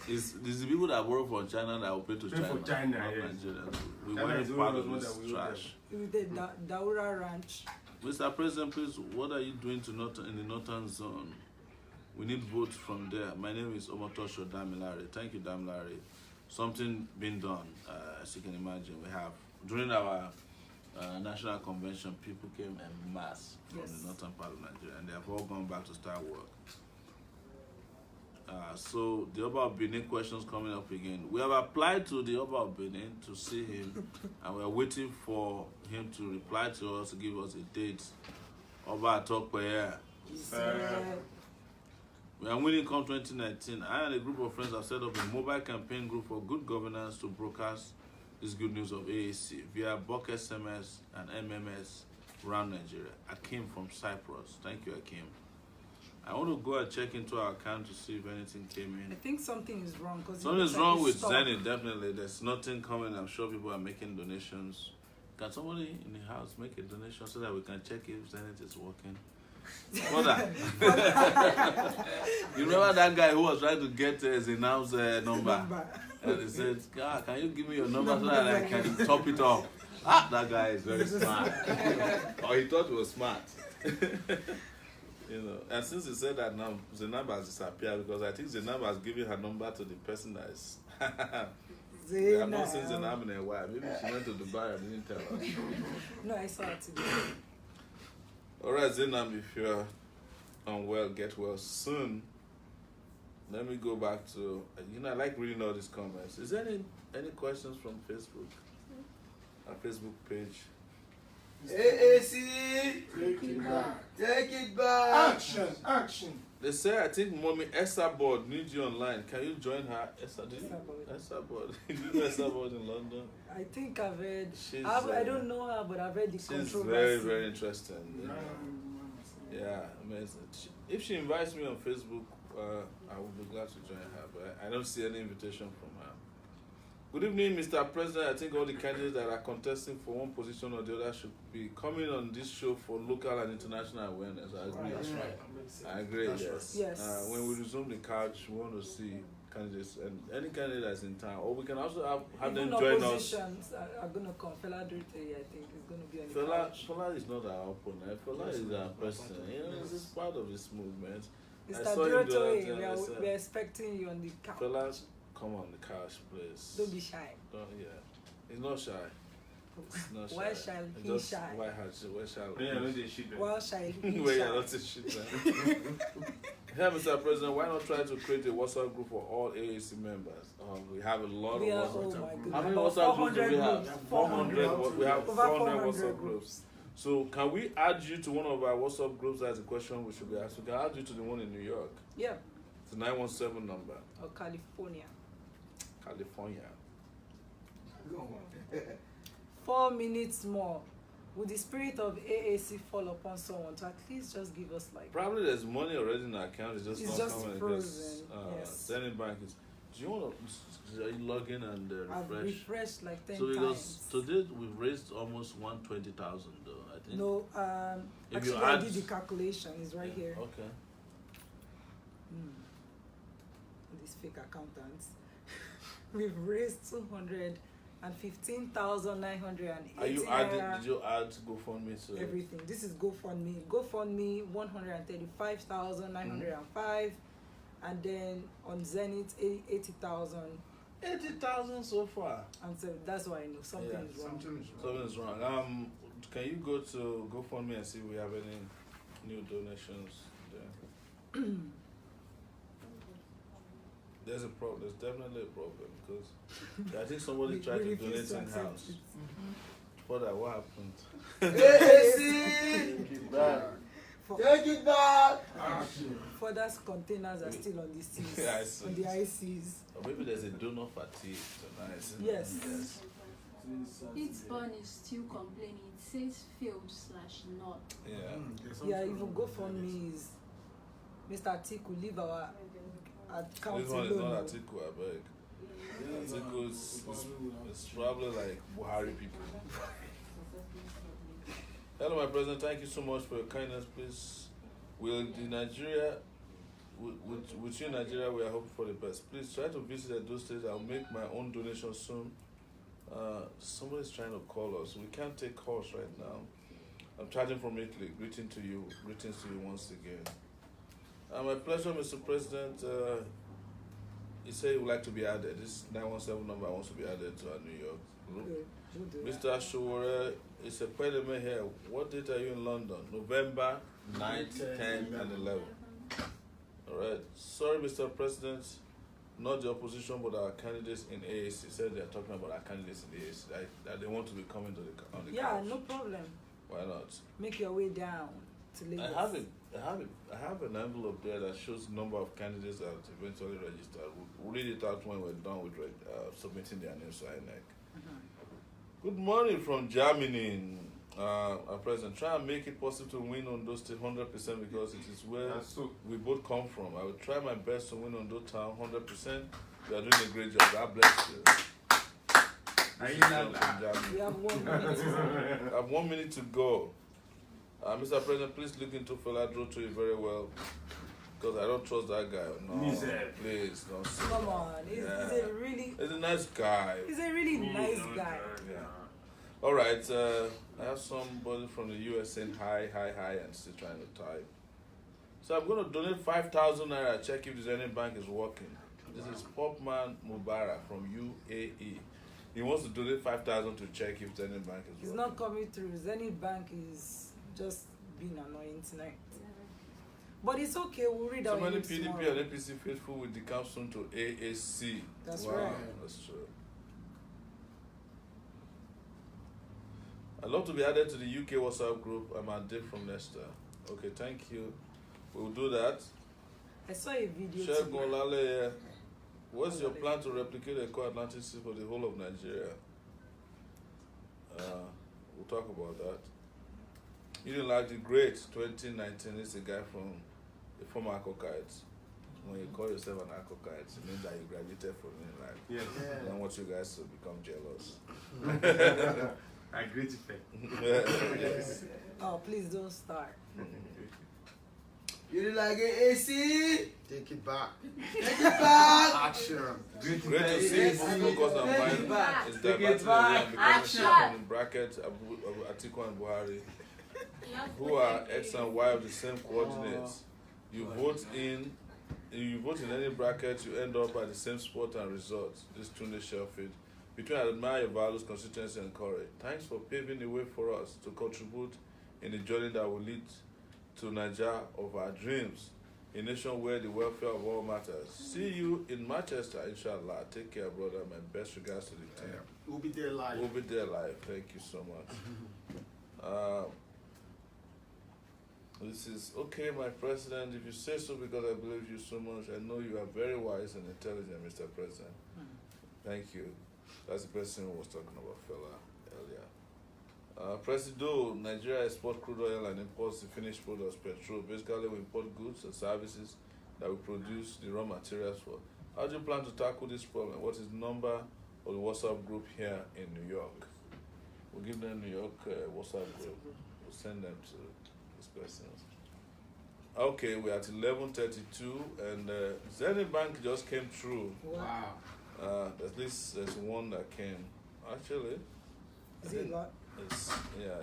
It's the people that borrow from China that will pay to Pay China. for China, not yes. Nigerians. We China is weren't the part one of that this we owe trash. With the Daura Ranch. Mr. President, please, what are you doing in the northern zone? We need votes from there. My name is Omotosho Damilare. Thank you, Damilare. Something being done, as you can imagine. We have, during our national convention, people came en masse from the northern part of Nigeria, and they have all gone back to start work. So the Oba of Benin questions coming up again. We have applied to the Oba of Benin to see him, and we are waiting for him to reply to us, to give us a date. Oba Atokwe. We are winning come 2019. I and a group of friends have set up a mobile campaign group for good governance to broadcast this good news of AAC via Bok SMS and MMS around Nigeria. Akim from Cyprus. Thank you, Akim. I want to go and check into our account to see if anything came I in. think something is wrong. Something is wrong with Zenith, definitely. There's nothing coming. I'm sure people are making donations. Can somebody in the house make a donation so that we can check if Zenith is working? Mother, you remember that guy who was trying to get Zenam's number? And he said, God, can you give me your number so that I can top it up? Ah, that guy is very smart. Or he thought he was smart. You know, and since he said that now, Zenab has disappeared because I think Zenab has given her number to the person that is. I have not seen Zenab in a while. Maybe she went to Dubai and didn't tell us. No, I saw it today. All right, Zenab, if you're unwell, get well soon. Let me go back to, I like reading all these comments. Is there any questions from Facebook? Our Facebook page. AAC, Take it back. take it back. Action. They say, I think Mommy Esther Board needs you online. Can you join her? Esther Board. You know Esther Board in London? I think I've heard. She's, I don't know her, but I've heard the She's controversy. very, very interesting. You know? Yeah, amazing. If she invites me on Facebook, I will be glad to join her, but I don't see any invitation from her. Good evening, Mr. President. I think all the candidates that are contesting for one position or the other should be coming on this show for local and international awareness. I agree. That's right. I agree, That's yes. Yes. When we resume the couch, we want to see candidates and any candidate that's in town. Or we can also have them join us. Oppositions are going to come. Fela Durite, I think, is going to be on the couch. Fela is not our opponent. Fela is our person. You know, this is part of this movement. Mr. saw him the other Durite, time, we are expecting you on the couch. Fela, come on the couch, please. Don't be shy. Yeah. He's not shy. He's not shy. Why shall he Just shy? Why shall Yeah, no, they shit. Why shall he Where you're shy? not a shit, man. Yeah, Mr. President, why not try to create a WhatsApp group for all AAC members? We have a lot We of are, WhatsApp oh groups. my goodness. How many About WhatsApp groups do 400 we have? groups. 400. We have Over 400 WhatsApp groups. So can we add you to one of our WhatsApp groups? That's a question we should be asked. We can add you to the one in New York. Yeah. It's a 917 number. Or California. California. 4 minutes more. Would the spirit of AAC fall upon someone to at least just give us like Probably there's money already in our account. It's It's not just coming frozen, yes. Zenith Bank is. Do you want to log in and I've refresh? refreshed like 10 So because times. today we've raised almost 120,000 though, I think. No, If you actually I add- did the calculation. It's right here. Okay. These fake accountants. We've raised 215,980 Are you adding? Did you add GoFundMe to it? everything? This is GoFundMe. GoFundMe 135,905, and then on Zenith 80,000. 80,000 so far. And so that's why I know something Yeah, is wrong. Something is wrong. Can you go to GoFundMe and see if we have any new donations there? There's a problem. There's definitely a problem because I think somebody tried to donate refuse to in accept house. it. For that, what happened? AAC. For, Take it back. for those containers are still on the seas, Yeah, I see. on the high seas. Or maybe there's a donor fatigue tonight. Isn't Yes. There? Yes. It's born is still complaining. It says failed/not. Yeah. Yeah, even GoFundMe is Mr. Atiku, leave our account This one is alone. not Atiku, I beg. Atiku is it's probably like Buhari people. Hello, my president. Thank you so much for your kindness. Please, with you, Nigeria, we are hoping for the best. Please try to visit those states. I'll make my own donation soon. Somebody's trying to call us. We can't take calls right now. I'm chatting from Italy. Greetings to you once again. My pleasure, Mr. President. He said he would like to be added. This 917 number wants to be added to our New York group. Okay, we'll do that. Mr. Ashore, it's a pleasure here. What date are you in London? November 9th, 10th, and 11th. All right. Sorry, Mr. President, not the opposition, but our candidates in AAC. Said they're talking about our candidates in AAC. That they want to be coming to on the Yeah, couch. no problem. Why not? Make your way down to Lagos. I have an envelope there that shows the number of candidates that eventually registered. We'll read it out when we're done with submitting their names to INEC. Good morning from Germany. Our president, try and make it possible to win Ondo State 100% because it is where we both come from. I will try my best to win Ondo Town 100%. You are doing a great job. God bless you. This is John from Germany. We have 1 minute. I have 1 minute to go. Mr. President, please look into Fela Droto very well because I don't trust that guy. No, please don't say Come that. on, he's a really, He's a nice guy. he's a really nice guy. Yeah. All right. I have somebody from the US saying hi, and still trying to type. So I'm going to donate 5,000 naira. Check if there's any bank is working. This is Popman Mubarak from UAE. He wants to donate 5,000 to check if any bank is He's working. not coming through. Zenith Bank is just being annoying tonight. But it's okay, we'll read So our many names PDP tomorrow. and APC faithful will decamp soon to AAC. That's wow, right. That's true. I'd love to be added to the UK WhatsApp group. I'm Ade from Leicester. Okay, thank you. We'll do that. I saw a video Sheikh today. Olale, what's your plan to replicate the core Atlantic Sea for the whole of Nigeria? We'll talk about that. You didn't like the great 2019. It's a guy from the former Akokite. When you call yourself an Akokite, it means that you graduated from it. Like, Yes. I don't want you guys to become jealous. I greet you. Yes. Oh, please don't start. You didn't like AAC? Take it back. Take it back. Action. Great to see people focus on Take it buying. back. It's Take it diverting back. around because Action. it's in brackets Atiku and Buhari, who are X and Y of the same coordinates. You vote in any bracket, you end up at the same spot and result. This Tunde Sheffield. Between I admire your values, consistency, and courage. Thanks for paving the way for us to contribute in a journey that will lead to Nigeria of our dreams, a nation where the welfare of all matters. See you in Manchester, inshallah. Take care, brother. My best regards to the team. We'll be there live. We'll be there live. Thank you so much. This is okay, my president. If you say so, because I believe you so much, I know you are very wise and intelligent, Mr. President. Thank you. That's the person who was talking about Fela earlier. Presido, Nigeria exports crude oil and imports the finished products, petrol. Basically, we import goods and services that we produce the raw materials for. How do you plan to tackle this problem? What is the number of the WhatsApp group here in New York? We'll give them New York WhatsApp group. We'll send them to these persons. Okay, we're at 11:32, and Zenith Bank just came through. Wow. At least there's one that came. Actually, Is it a lot?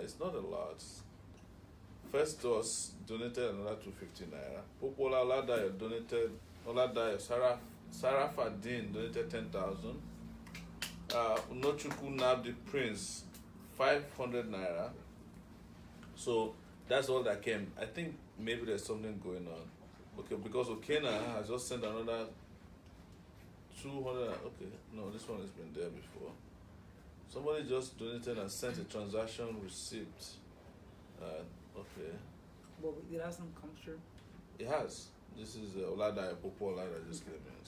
it's not a lot. Festus donated another 250 naira. Popola Oladayo donated. Oladayo Sarah Fadin donated 10,000. Unochukwu Nabdi Prince 500 naira. So that's all that came. I think maybe there's something going on. Okay, because Okena has just sent another 200. Okay, no, this one has been there before. Somebody just donated and sent a transaction receipt. Okay. But it hasn't come through. It has. This is Oladayo Popo Oladayo just came in.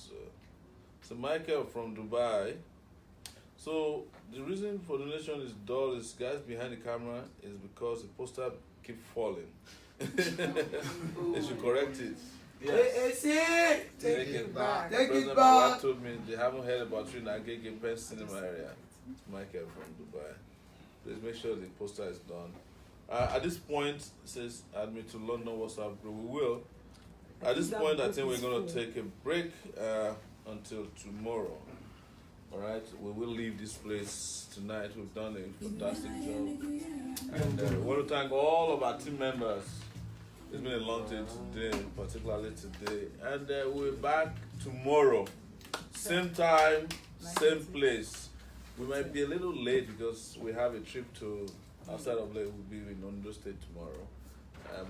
So Michael from Dubai. So the reason for donation is dull is guys behind the camera is because the poster keep falling. They should correct it. Yes. Take it back. Take President it back. Baba told me they haven't heard about you in Agege Pen Cinema area. It's Michael from Dubai. Please make sure the poster is done. At this point, it says admit to London WhatsApp group. We will. At this point, I think we're going to take a break until tomorrow. All right, we will leave this place tonight. We've done a fantastic job, and we want to thank all of our team members. It's been a long day today, particularly today, and we're back tomorrow, same time, same place. We might be a little late because we have a trip to outside of Lagos. We'll be in Ondo State tomorrow,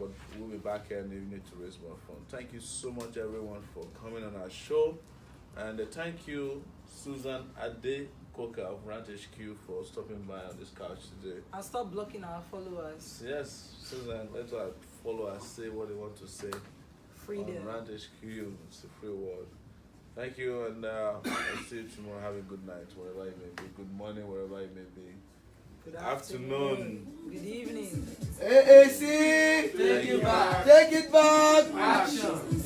but we'll be back here in the evening to raise more funds. Thank you so much, everyone, for coming on our show, and thank you, Susan Ade Koka of Rant HQ, for stopping by on this couch today. And stop blocking our followers. Yes, Susan, let our followers say what they want to say. Freedom. On Rant HQ, it's a free word. Thank you, and I'll see you tomorrow. Have a good night, wherever you may be. Good morning, wherever you may be. Good Afternoon. Good evening. AAC. Take it back. Take it back. Action.